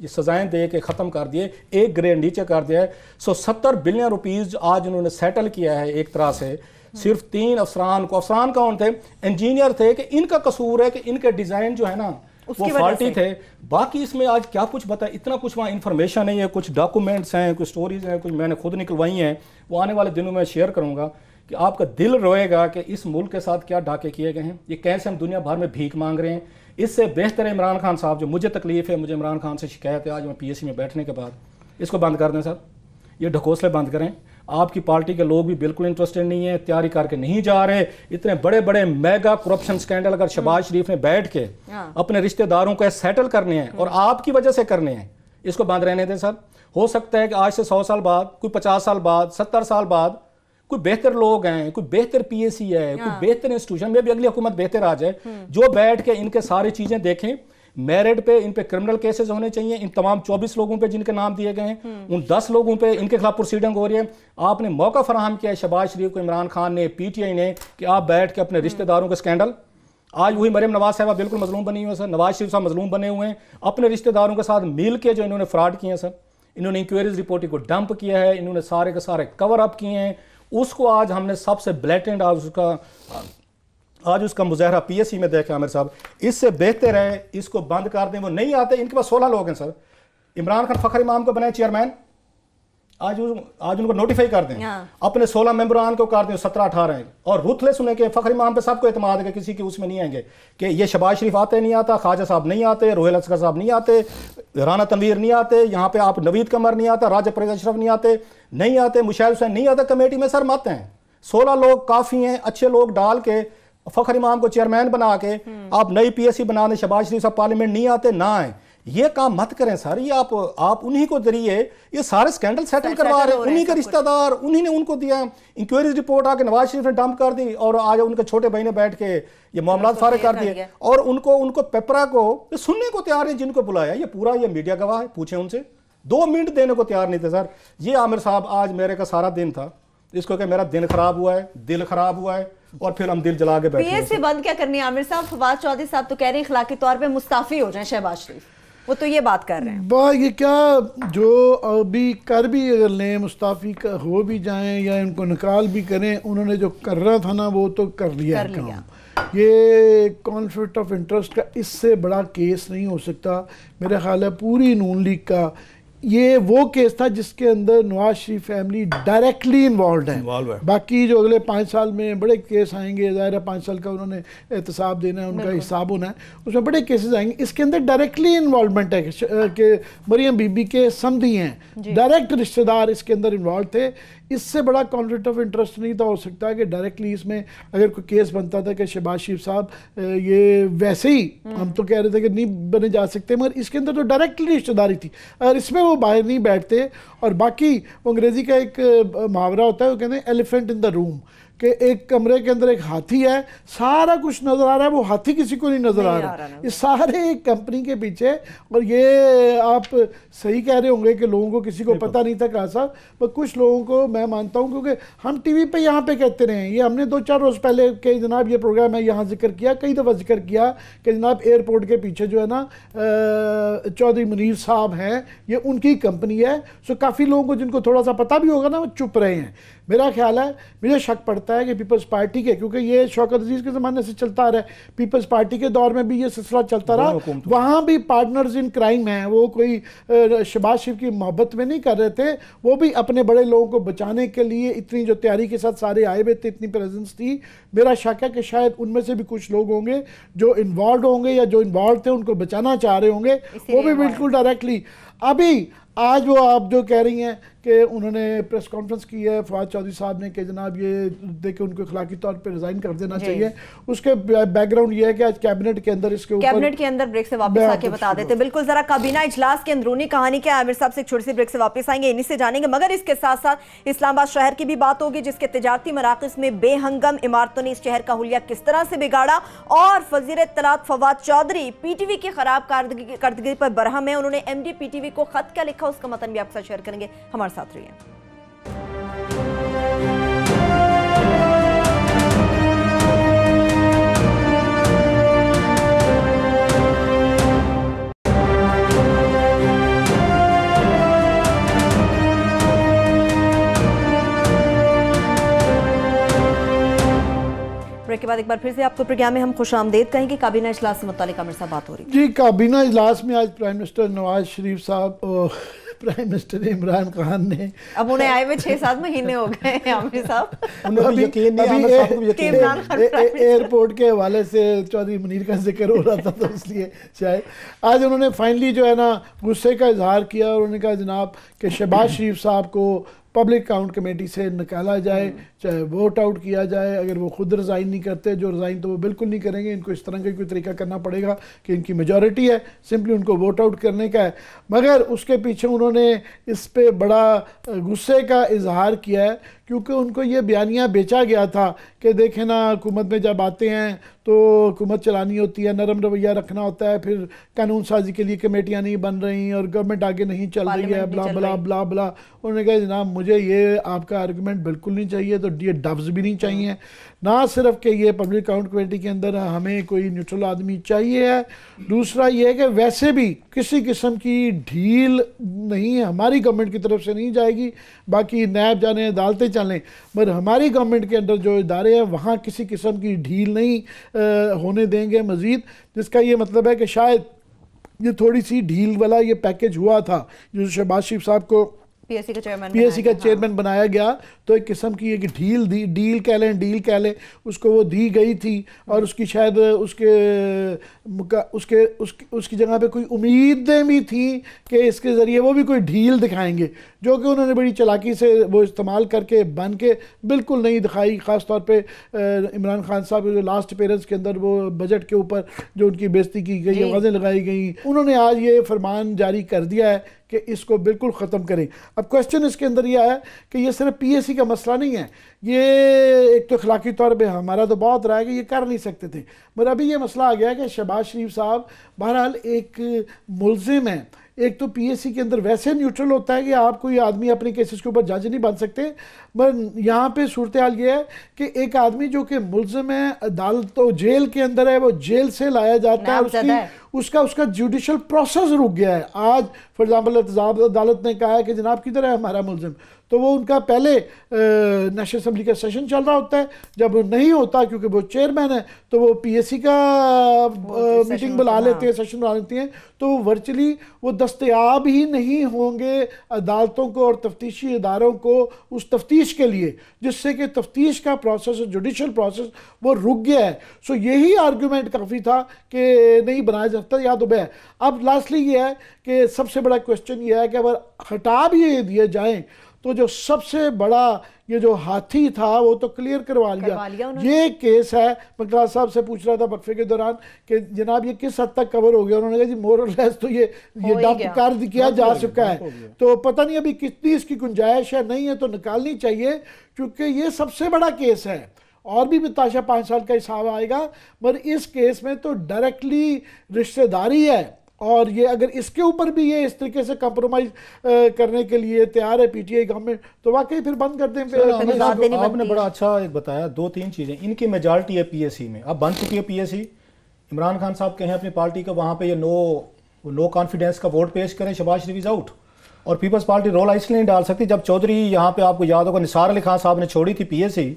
ये सजाएं दे के ख़त्म कर दिए, एक ग्रेड नीचे कर दिया है। 70 बिलियन रुपीज़ आज उन्होंने सेटल किया है एक तरह से सिर्फ 3 अफसरान को। अफसरान कौन थे? इंजीनियर थे कि इनका कसूर है कि इनके डिज़ाइन जो है ना वो फॉल्टी थे। बाकी इसमें आज क्या कुछ बताए, इतना कुछ वहाँ इन्फॉर्मेशन नहीं है, कुछ डॉक्यूमेंट्स हैं, कुछ स्टोरीज हैं, कुछ मैंने खुद निकलवाई हैं, वो आने वाले दिनों में शेयर करूँगा कि आपका दिल रोएगा कि इस मुल्क के साथ क्या डाके किए गए हैं, ये कैसे हम दुनिया भर में भीख मांग रहे हैं। इससे बेहतर है इमरान खान साहब, जो मुझे तकलीफ है, मुझे इमरान खान से शिकायत है आज मैं PSC में बैठने के बाद, इसको बंद कर दें सर, ये ढकोसले बंद करें। आपकी पार्टी के लोग भी बिल्कुल इंटरेस्टेड नहीं है, तैयारी करके नहीं जा रहे। इतने बड़े बड़े मेगा करप्शन स्कैंडल अगर शहबाज शरीफ ने बैठ के अपने रिश्तेदारों को सेटल करने हैं और आपकी वजह से करने हैं, इसको बंद रहने दें सर। हो सकता है कि आज से 100 साल बाद, कोई 50 साल बाद, 70 साल बाद कोई बेहतर लोग हैं, कोई बेहतर PSC है, कोई बेहतर इंस्टीट्यूशन में भी अगली हुकूमत बेहतर आ जाए, जो बैठ के इनके सारी चीजें देखें। मेरिट पे इन पे क्रिमिनल केसेस होने चाहिए, इन तमाम 24 लोगों पे जिनके नाम दिए गए हैं, उन 10 लोगों पे इनके खिलाफ प्रोसीडिंग हो रही है। आपने मौका फराहम किया है शहबाज शरीफ को, इमरान खान ने, PTI ने, कि आप बैठ के अपने रिश्तेदारों के स्कैंडल, आज वही मरियम नवाज साहब बिल्कुल मजलूम बनी हुई है सर, नवाज शरीफ साहब मजलूम बने हुए हैं अपने रिश्तेदारों के साथ मिल के, जो इन्होंने फ्रॉड किए हैं सर। इन्होंने इंक्वायरीज रिपोर्टिंग को डंप किया है, इन्होंने सारे के सारे कवर अप किए हैं। उसको आज हमने सबसे ब्लैटेंट आज उसका मुजाहरा PSC में देखा आमिर साहब। इससे बेहतर है इसको बंद कर दें। वो नहीं आते, इनके पास 16 लोग हैं सर। इमरान खान फखर इमाम को बनाए चेयरमैन, आज उनको नोटिफाई कर दें, अपने 16 मेंबरान को कर दें, 17-18 हैं और रुथलेस होने के फखर इमाम पे सबको एतमाद है कि किसी के उसमें नहीं आएंगे कि ये शहबाज शरीफ आते नहीं आता, ख्वाजा साहब नहीं आते, रोहेल असगर साहब नहीं आते, राना तनवीर नहीं आते, यहाँ पे आप नवीद कमर नहीं आता, राजा परवेज अशरफ नहीं आते, मुशाहिद हुसैन नहीं आते, कमेटी में सर मत हैं। 16 लोग काफ़ी हैं, अच्छे लोग डाल के फखर इमाम को चेयरमैन बना के आप नई PSC बना दें। शहबाज शरीफ साहब पार्लियामेंट नहीं आते ना आए, ये काम मत करें सर। ये आप उन्हीं को जरिए ये सारे स्कैंडल सेटल करवा रहे हैं, उन्हीं के रिश्तेदार, उन्हीं ने उनको दिया। इंक्वायरी रिपोर्ट आके नवाज शरीफ ने डंप कर दी और आज उनके छोटे भाई ने बैठ के ये मामला फारिग कर दिए और उनको पेपरा को सुनने को तैयार है। जिनको बुलाया ये पूरा ये मीडिया गवाह है, पूछे उनसे, 2 मिनट देने को तैयार नहीं थे सर। ये आमिर साहब आज मेरे का सारा दिन था, इसको कि मेरा दिन खराब हुआ है, दिल खराब हुआ है और फिर हम दिल जला के बैठे। PSC बंद क्या करनी है आमिर साहब? फवाद चौधरी साहब तो कह रहे हैं इखलाकी तौर पे मुस्ताफी हो जाए शहबाज शरीफ, वो तो ये बात कर रहे हैं। ये क्या जो अभी कर भी अगर लें, मुस्ताफी हो भी जाएं या इनको निकाल भी करें, उन्होंने जो करना था ना वो तो कर लिया। ये कॉन्फ्लिक्ट ऑफ इंटरेस्ट का इससे बड़ा केस नहीं हो सकता मेरा ख्याल है। पूरी नून लीग का ये वो केस था जिसके अंदर Nawaz Sharif family directly involve है। बाकी जो अगले 5 साल में बड़े केस आएंगे, ज़ाहिर है 5 साल का उन्होंने एहतसाब देना है, उनका हिसाब होना है, उसमें बड़े केसेस आएंगे। इसके अंदर डायरेक्टली इन्वॉल्वमेंट है कि मरियम बीबी के समधी हैं, डायरेक्ट रिश्तेदार इसके अंदर इन्वॉल्व थे। इससे बड़ा कॉन्फ्लिक्ट ऑफ इंटरेस्ट नहीं था हो सकता कि डायरेक्टली इसमें अगर कोई केस बनता था कि शहबाज शरीफ साहब ये वैसे ही, हम तो कह रहे थे कि नहीं बने जा सकते, मगर इसके अंदर तो डायरेक्टली रिश्तेदारी थी। अगर इसमें वो बाहर नहीं बैठते। और बाकी अंग्रेजी का एक मुहावरा होता है, वो कहते हैं एलिफेंट इन द रूम, कि एक कमरे के अंदर एक हाथी है, सारा कुछ नजर आ रहा है, वो हाथी किसी को नहीं नजर आ रहा। ये सारे एक कंपनी के पीछे। और ये आप सही कह रहे होंगे कि लोगों को किसी को पता नहीं था कहा साहब, पर कुछ लोगों को मैं मानता हूं, क्योंकि हम टीवी पे यहाँ पे कहते रहे, ये हमने 2-4 रोज पहले के जनाब ये प्रोग्राम है यहाँ जिक्र किया, कई दफ़ा जिक्र किया कि जनाब एयरपोर्ट के पीछे जो है ना चौधरी मुनीर साहब हैं, ये उनकी कंपनी है। सो काफ़ी लोगों को जिनको थोड़ा सा पता भी होगा ना वो चुप रहे हैं। मेरा ख्याल है, मुझे शक पड़ता है कि पीपल्स पार्टी के, क्योंकि ये शौकत अजीज के ज़माने से चलता आ रहा है, पीपल्स पार्टी के दौर में भी ये सिलसिला चलता रहा, वहाँ भी पार्टनर्स इन क्राइम हैं। वो कोई शहबाज शरीफ की मोहब्बत में नहीं कर रहे थे, वो भी अपने बड़े लोगों को बचाने के लिए इतनी जो तैयारी के साथ सारे आए हुए थे, इतनी प्रेजेंस थी। मेरा शक है कि शायद उनमें से भी कुछ लोग होंगे जो इन्वॉल्व होंगे या जो इन्वॉल्व थे उनको बचाना चाह रहे होंगे, वो भी बिल्कुल डायरेक्टली। अभी आज वो आप जो कह रही हैं कि उन्होंने प्रेस कॉन्फ्रेंस की है फवाद चौधरी साहब ने कि जनाब ये देखिए उनको अखलाकी तौर पे रिजाइन कर देना चाहिए, उसके बैकग्राउंड ये है कि आज कैबिनेट के अंदर इसके ऊपर कैबिनेट के अंदर ब्रेक से वापस आके बता देते। बिल्कुल, जरा काबीना इजलास की अंदरूनी कहानी क्या है आमिर साहब से एक छोटी सी ब्रेक से वापस आएंगे, इन्हीं से जानेंगे। मगर इसके साथ साथ इस्लामाबाद शहर की भी बात होगी जिसके तिजारती मराकज़ में बेहंगम इमारतों ने इस शहर का हुलिया किस तरह से बिगाड़ा, और वज़ीर इत्तलात फवाद चौधरी पीटीवी की खराब कारदगी पर बरहम है। उन्होंने एमडी पीटीवी को खत क्या लिखा उसका मतन भी आपके साथ शेयर करेंगे, हमारे साथ रहिए। ब्रेक के बाद एक बार फिर से आपको प्रोग्राम में हम खुशामदीद कहेंगे। काबीना इजलास से मुतालिक आमिर साहब बात हो रही जी। काबीना इजलास में आज प्राइम मिनिस्टर नवाज शरीफ साहब और प्राइम मिनिस्टर इमरान खान ने, अब उन्हें आए हुए 6-7 महीने हो गए आमिर साहब, एयरपोर्ट के हवाले से चौधरी मुनीर का जिक्र हो रहा था तो इसलिए शायद आज उन्होंने फाइनली जो है ना गुस्से का इजहार किया और उन्होंने कहा जनाब कि शहबाज शरीफ साहब को पब्लिक अकाउंट कमेटी से निकाला जाए, चाहे वोट आउट किया जाए। अगर वो खुद रिज़ाइन नहीं करते, जो रिज़ाइन तो वो बिल्कुल नहीं करेंगे, इनको इस तरह का कोई तरीका करना पड़ेगा कि इनकी मेजॉरिटी है, सिंपली उनको वोट आउट करने का है। मगर उसके पीछे उन्होंने इस पे बड़ा गुस्से का इजहार किया है क्योंकि उनको ये बयानिया बेचा गया था कि देखें ना हुकूमत में जब आते हैं तो हुकूमत चलानी होती है, नरम रवैया रखना होता है, फिर कानून साजी के लिए कमेटियाँ नहीं बन रही और गवर्नमेंट आगे नहीं चल रही है, ब्ला ब्ला ब्ला ब्ला। उन्होंने कहा जनाब मुझे ये आपका आर्गूमेंट बिल्कुल नहीं चाहिए, तो ये डब्स भी नहीं चाहिए। ना सिर्फ कि ये पब्लिक अकाउंट कमेटी के अंदर हमें कोई न्यूट्रल आदमी चाहिए है, दूसरा ये है कि वैसे भी किसी किस्म की ढील नहीं है, हमारी गवर्नमेंट की तरफ से नहीं जाएगी। बाकी नैब जाने, अदालतें चलें, मगर हमारी गवर्नमेंट के अंदर जो इदारे हैं वहाँ किसी किस्म की ढील नहीं होने देंगे मज़ीद। जिसका ये मतलब है कि शायद ये थोड़ी सी ढील वाला ये पैकेज हुआ था जो शहबाज शरीफ साहब को पीएससी का चेयरमैन बनाया गया, तो एक किस्म की एक डील कह लें उसको वो दी गई थी और उसकी शायद उसकी जगह पे कोई उम्मीदें भी थी कि इसके ज़रिए वो भी कोई ढील दिखाएंगे, जो कि उन्होंने बड़ी चालाकी से वो इस्तेमाल करके बन के बिल्कुल नहीं दिखाई। ख़ास तौर पे इमरान खान साहब जो लास्ट अपीयरेंस के अंदर वो बजट के ऊपर जो उनकी बेइज्जती की गई, आवाज़ें लगाई गई, उन्होंने आज ये फरमान जारी कर दिया है कि इसको बिल्कुल ख़त्म करें। अब क्वेश्चन इसके अंदर यह है कि ये सिर्फ पीएससी का मसला नहीं है, ये एक तो अखलाकी तौर पे हमारा तो बहुत रहा है कि ये कर नहीं सकते थे, मगर अभी ये मसला आ गया है कि शहबाज शरीफ साहब बहरहाल एक मुल्जिम है। एक तो पीएससी के अंदर वैसे न्यूट्रल होता है कि आप कोई आदमी अपने केसेस के ऊपर जज नहीं बन सकते, मगर यहाँ पे सूरत हाल ये है कि एक आदमी जो कि मुल्जिम है, अदालत तो जेल के अंदर है, वो जेल से लाया जाता है, उसका जुडिशल प्रोसेस रुक गया है। आज फॉर एग्जाम्पल अदालत ने कहा है कि जनाब किधर है हमारा मुल्जिम, तो वो उनका पहले नेशनल असेंबली का सेशन चल रहा होता है, जब नहीं होता क्योंकि वो चेयरमैन है तो वो पीएससी का मीटिंग बुला लेते हैं, सेशन बुला लेते हैं, तो वर्चुअली वो दस्तयाब ही नहीं होंगे अदालतों को और तफ्तीशी इदारों को उस तफ्तीश के लिए, जिससे कि तफ्तीश का प्रोसेस, जुडिशल प्रोसेस वो रुक गया है। सो यही आर्गूमेंट काफ़ी था कि नहीं बनाया जाता या तो बे। अब लास्टली ये है कि सबसे बड़ा क्वेश्चन ये है कि अगर हटा भी ये दिए जाएं तो जो सबसे बड़ा ये जो हाथी था वो तो क्लियर करवा लिया। ये केस है, मकरार साहब से पूछ रहा था वक्फे के दौरान कि जनाब ये किस हद तक कवर हो गया, उन्होंने कहा जी मोर और लेस तो ये डंप कर किया जा चुका है, तो पता नहीं अभी कितनी इसकी गुंजाइश है, नहीं है तो निकालनी चाहिए क्योंकि ये सबसे बड़ा केस है। और भी बिताशा 5 साल का हिसाब आएगा, मगर इस केस में तो डायरेक्टली रिश्तेदारी है और ये अगर इसके ऊपर भी ये इस तरीके से कंप्रोमाइज करने के लिए तैयार है पीटीआई गवर्नमेंट, तो वाकई फिर बंद कर दें। आपने बड़ा अच्छा एक बताया, 2-3 चीजें। इनकी मेजॉरिटी है पीएससी में, अब बन चुकी है पीएससी। इमरान खान साहब कहें अपनी पार्टी का वहां पे ये नो कॉन्फिडेंस का वोट पेश करें, शहबाज शरीफ इज आउट। और पीपल्स पार्टी रोल इसलिए नहीं डाल सकती, जब चौधरी यहाँ पे आपको याद होगा निसार अली खान साहब ने छोड़ी थी पीएससी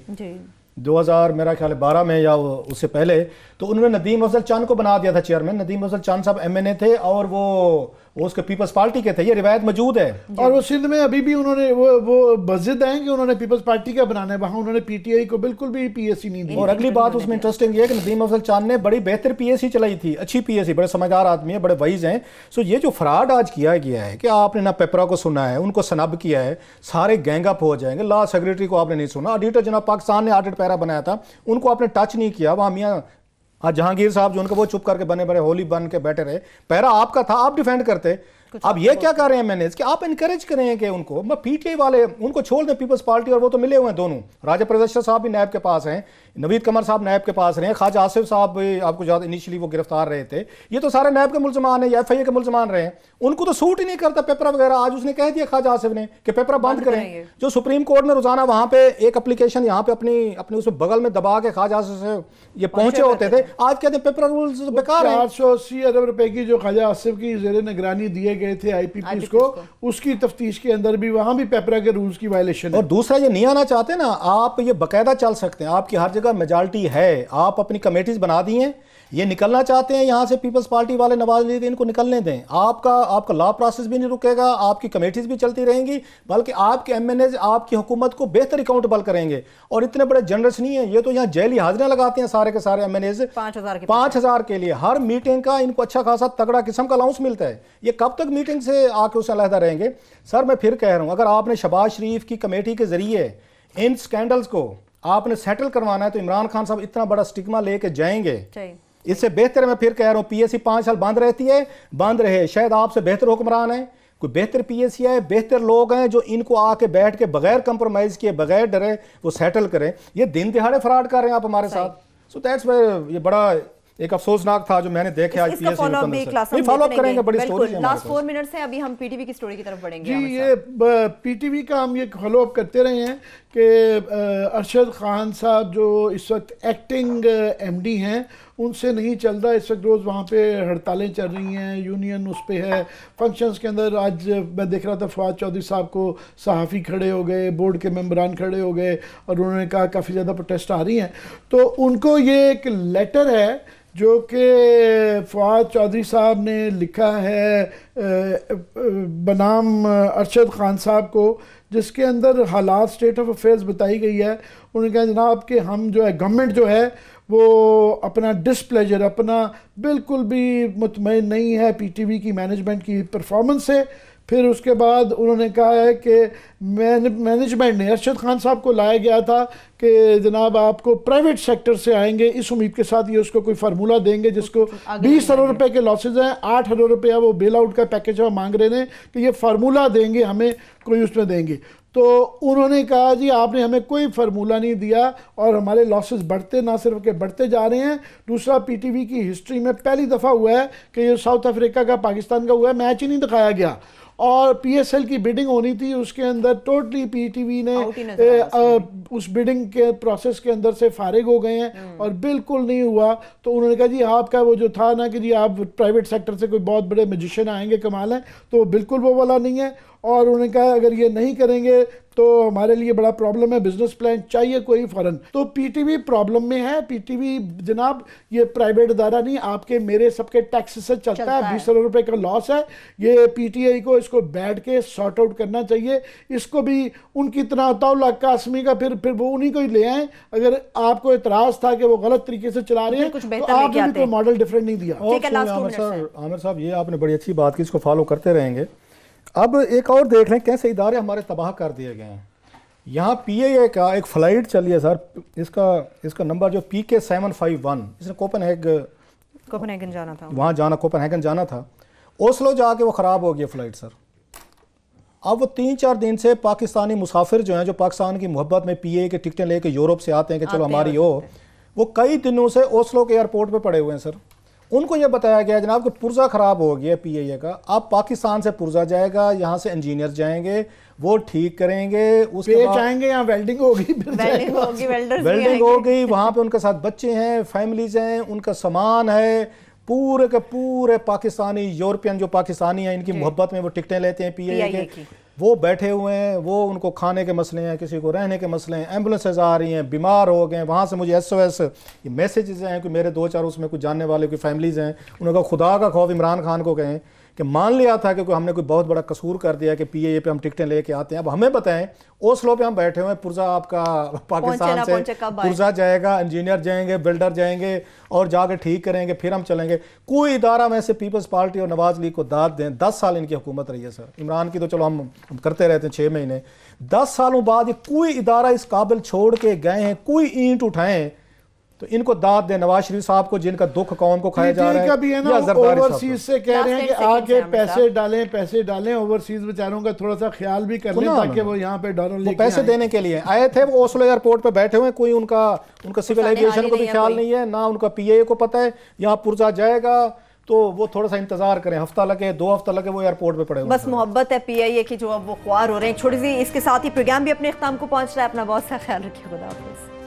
2000 मेरा ख्याल है 12 में या उससे पहले, तो उन्होंने नदीम अफजल चंद को बना दिया था चेयरमैन। नदीम अफजल चंद साहब एमएनए थे और वो वो उसके पीपल्स पार्टी के थे, ये रिवायत मौजूद है। और वो सिंध में अभी भी उन्होंने वो बजिद हैं कि उन्होंने पीपल्स पार्टी का बनाना है, वहाँ उन्होंने पीटीआई को बिल्कुल भी पीएससी नहीं दी। और अगली बात उसमें इंटरेस्टिंग ये है कि नदीम अफजल चांद ने बड़ी बेहतर पीएससी चलाई थी, अच्छी पीएससी, बड़े समझदार आदमी है, बड़े वाइज हैं। सो ये जो फ्रॉड आज किया गया है कि आपने ना पेपरा को सुना है, उनको सनब किया है, सारे गैंगअप हो जाएंगे, लॉ सेक्रेटरी को आपने नहीं सुना, ऑडिटर जनाब पाकिस्तान ने ऑडिट पैरा बनाया था, उनको आपने टच नहीं किया। वहाँ मियाँ जहांगीर साहब जो उनको वो चुप करके बने बड़े होली बन के बैठे रहे, पैरा आपका था, आप डिफेंड करते। अब ये क्या कर रहे हैं मैनेज कि आप इनकरेज करें कि उनको पीटीआई वाले उनको छोड़ दें, पीपल्स पार्टी, और वो तो मिले हुए हैं दोनों, राजा प्रदर्शन साहब भी नैब के पास हैं, नवीद कमर साहब नैब के पास रहे, ख्वाजा आसिफ साहब भी आपको ज़्यादा इनिशियली वो गिरफ्तार रहे थे, ये तो सारे नैब के मुलजमान हैं या एफआईए के मुलजमान रहे हैं, उनको तो सूट ही नहीं करता पेपर वगैरह। आज उसने कह दिया ख्वाजा आसिफ ने कि पेपर बंद करें। जो सुप्रीम कोर्ट ने रोजाना वहां पे एक एप्लीकेशन यहाँ पे अपनी उसमें बगल में दबा के ख्वाजा आसिफ से ये पहुंचे होते थे, आज कहते हैं पेपर रूल्स बेकार है। 480 अरब रुपए की जो ख्वाजा आसिफ की जेर निगरानी दिए गए थे आईपीपी को, उसकी तफ्तीश के अंदर भी वहां भी पेपरा के रूल्स की वायलेशन है। और दूसरा ये नहीं आना चाहते ना, आप ये बाकायदा चल सकते हैं, आपकी हर जगह मेजॉरिटी है, आप अपनी कमेटीज बना दी हैं, ये निकलना चाहते हैं यहाँ से पीपल्स पार्टी वाले, नवाज लीग, इनको निकलने दें, आपका लॉ प्रोसेस भी नहीं रुकेगा, आपकी कमेटीज भी चलती रहेंगी, बल्कि आपके एमएनएज आपकी हुकूमत को बेहतर अकाउंटेबल करेंगे। और इतने बड़े जनरस नहीं है, ये तो यहाँ जेली हाजिरियां लगाते हैं सारे के सारे एमएनएज 5,000 के लिए, हर मीटिंग का इनको अच्छा खासा तगड़ा किस्म का अलाउंस मिलता है। ये कब तक मीटिंग से आके उससे अलहदा रहेंगे? सर मैं फिर कह रहा हूँ, अगर आपने शहबाज शरीफ की कमेटी के जरिए इन स्कैंडल्स को आपने सेटल करवाना है तो इमरान खान साहब इतना बड़ा स्टिग्मा लेके जाएंगे, इससे बेहतर मैं फिर कह रहा हूं पीएससी 5 साल बंद रहती है, बंद रहे, शायद आपसे बेहतर हुक्मरान है, कोई बेहतर पीएससी है, बेहतर लोग हैं जो इनको आके बैठ के बगैर कंप्रोमाइज किए, बगैर डरे वो सेटल करें। ये दिन दिहाड़े फ्रॉड कर रहे हैं आप हमारे साथ। सो दैट्स ये बड़ा एक अफसोसनाक था जो मैंने देखा आज पीएससी फॉलोअप करेंगे, बड़ी स्टोरी है। लास्ट 4 मिनट से अभी हम पीटीवी की स्टोरी की तरफ बढ़ेंगे जी। ये पीटीवी का हम ये फॉलोअप करते रहे हैं कि अरशद खान साहब जो इस वक्त एक्टिंग एमडी हैं, उनसे नहीं चल रहा। इस वक्त रोज़ वहाँ पे हड़तालें चल रही हैं, यूनियन उस पे है, फंक्शंस के अंदर आज मैं देख रहा था फवाद चौधरी साहब को सहाफ़ी खड़े हो गए, बोर्ड के मेंबरान खड़े हो गए और उन्होंने कहा काफ़ी ज़्यादा प्रोटेस्ट आ रही हैं। तो उनको ये एक लेटर है जो कि फवाद चौधरी साहब ने लिखा है बनाम अरशद खान साहब को, जिसके अंदर हालात स्टेट ऑफ अफेयर्स बताई गई है। उन्होंने कहा जनाब कि हम जो है गवर्नमेंट जो है वो अपना डिसप्लेजर, अपना बिल्कुल भी मुतमईन नहीं है पीटीवी की मैनेजमेंट की परफॉर्मेंस से। फिर उसके बाद उन्होंने कहा है कि मैनेजमेंट ने अरशद खान साहब को लाया गया था कि जनाब आपको प्राइवेट सेक्टर से आएंगे, इस उम्मीद के साथ ये उसको कोई फार्मूला देंगे जिसको 20 अरब रुपए के लॉसेज हैं, 8 अरब रुपया वो बेल आउट का पैकेज मांग रहे हैं कि ये फार्मूला देंगे हमें, कोई उसमें देंगे। तो उन्होंने कहा जी आपने हमें कोई फार्मूला नहीं दिया और हमारे लॉसेस बढ़ते ना सिर्फ के बढ़ते जा रहे हैं। दूसरा, पीटीवी की हिस्ट्री में पहली दफ़ा हुआ है कि ये साउथ अफ्रीका का पाकिस्तान का हुआ है, मैच ही नहीं दिखाया गया और पीएसएल की बिडिंग होनी थी, उसके अंदर टोटली पीटीवी ने उस बिडिंग के प्रोसेस के अंदर से फारिग हो गए हैं और बिल्कुल नहीं हुआ। तो उन्होंने कहा जी आपका वो जो था ना कि जी आप प्राइवेट सेक्टर से कोई बहुत बड़े मैजिशियन आएंगे कमाल है, तो बिल्कुल वो वाला नहीं है। और उन्होंने कहा अगर ये नहीं करेंगे तो हमारे लिए बड़ा प्रॉब्लम है, बिजनेस प्लान चाहिए कोई फौरन। तो पीटीवी प्रॉब्लम में है। पीटीवी जनाब ये प्राइवेट अदारा नहीं, आपके मेरे सबके टैक्स से चलता है। 20 अरब रुपए का लॉस है। ये पीटीआई को इसको बैठ के सॉर्ट आउट करना चाहिए। इसको भी उनकी तरह तौला कासमी का फिर वो उन्हीं को ही ले आए। अगर आपको इतराज था कि वो गलत तरीके से चला रहे हैं तो आपने भी कोई मॉडल डिफरेंट नहीं दिया। आमिर साहब ये आपने बड़ी अच्छी बात की, इसको फॉलो करते रहेंगे। अब एक और देख लें कैसे इदारे हमारे तबाह कर दिए गए हैं। यहाँ पीएए का एक फ़्लाइट चली है सर, इसका नंबर जो PK751, इसने कोपेनहेगन जाना था, वहाँ जाना कोपेनहेगन जाना था, ओस्लो जाके वो ख़राब हो गई फ़्लाइट सर। अब वो 3-4 दिन से पाकिस्तानी मुसाफिर जो हैं, जो पाकिस्तान की मोहब्बत में पीएए के टिकटें लेके यूरोप से आते हैं कि चलो हमारी हो, वो कई दिनों से ओस्लो के एयरपोर्ट पर पड़े हुए हैं सर। उनको ये बताया गया जनाब कि पुर्जा ख़राब हो गया पीएए का, अब पाकिस्तान से पुर्जा जाएगा, यहाँ से इंजीनियर जाएंगे, वो ठीक करेंगे, उसके बाद आएंगे, यहाँ वेल्डिंग होगी, वेल्डिंग हो गई, वहाँ पे उनके साथ बच्चे हैं, फैमिलीज हैं, उनका सामान है, पूरे के पूरे पाकिस्तानी यूरोपियन जो पाकिस्तानी हैं इनकी मोहब्बत में वो टिकटें लेते हैं पीएए के, वो बैठे हुए हैं, वो उनको खाने के मसले हैं, किसी को रहने के मसले हैं, एम्बुलेंसेज आ रही हैं, बीमार हो गए। वहाँ से मुझे SOS ये मैसेजेस हैं कि मेरे 2-4 उसमें कुछ जानने वाले कोई फैमिलीज़ हैं, उन्होंने कहा खुदा का खौफ इमरान खान को कहें कि मान लिया था कि हमने कोई बहुत बड़ा कसूर कर दिया कि PIA पे हम टिकटें लेके आते हैं। अब हमें बताएं, ओस्लो पे हम बैठे हुए हैं, पुरजा आपका पाकिस्तान से पुरजा जाएगा, इंजीनियर जाएंगे, बिल्डर जाएंगे और जाके ठीक करेंगे, फिर हम चलेंगे। कोई इदारा में से पीपल्स पार्टी और नवाज लीग को दाद दें, 10 साल इनकी हुकूमत रही है सर। इमरान की तो चलो हम करते रहते हैं 6 महीने, 10 सालों बाद ये कोई इदारा इस काबिल छोड़ के गए हैं, कोई ईंट उठाएं तो इनको दाद दे। नवाज शरीफ साहब को जिनका दुख कौम को खाया जा रहा है, भी है ना, ओवरसीज से कह रहे हैं कि आके पैसे डालें ओवरसीज बेचारों का थोड़ा सा ख्याल भी कर लें ताकि वो यहाँ पे डॉलर लेके पैसे देने के लिए आए थे। वो ओस्लो एयरपोर्ट पे बैठे हुए, कोई उनका सिविल एविएशन को भी ख्याल नहीं है, ना उनका PIA को पता है यहाँ पुरजा जाएगा। तो वो थोड़ा सा इंतजार करें, हफ्ता लगे 2 हफ्ता लगे, वो एयरपोर्ट पे पड़े। बस मोहब्बत है PIA की जो अब वो ख्वार हो रहे हैं। छोटी सी इसके साथ ही प्रोग्राम भी अपने इख्ताम को पहुंच रहा है। अपना बहुत सा ख्याल रखिए, खुदा हाफिज़।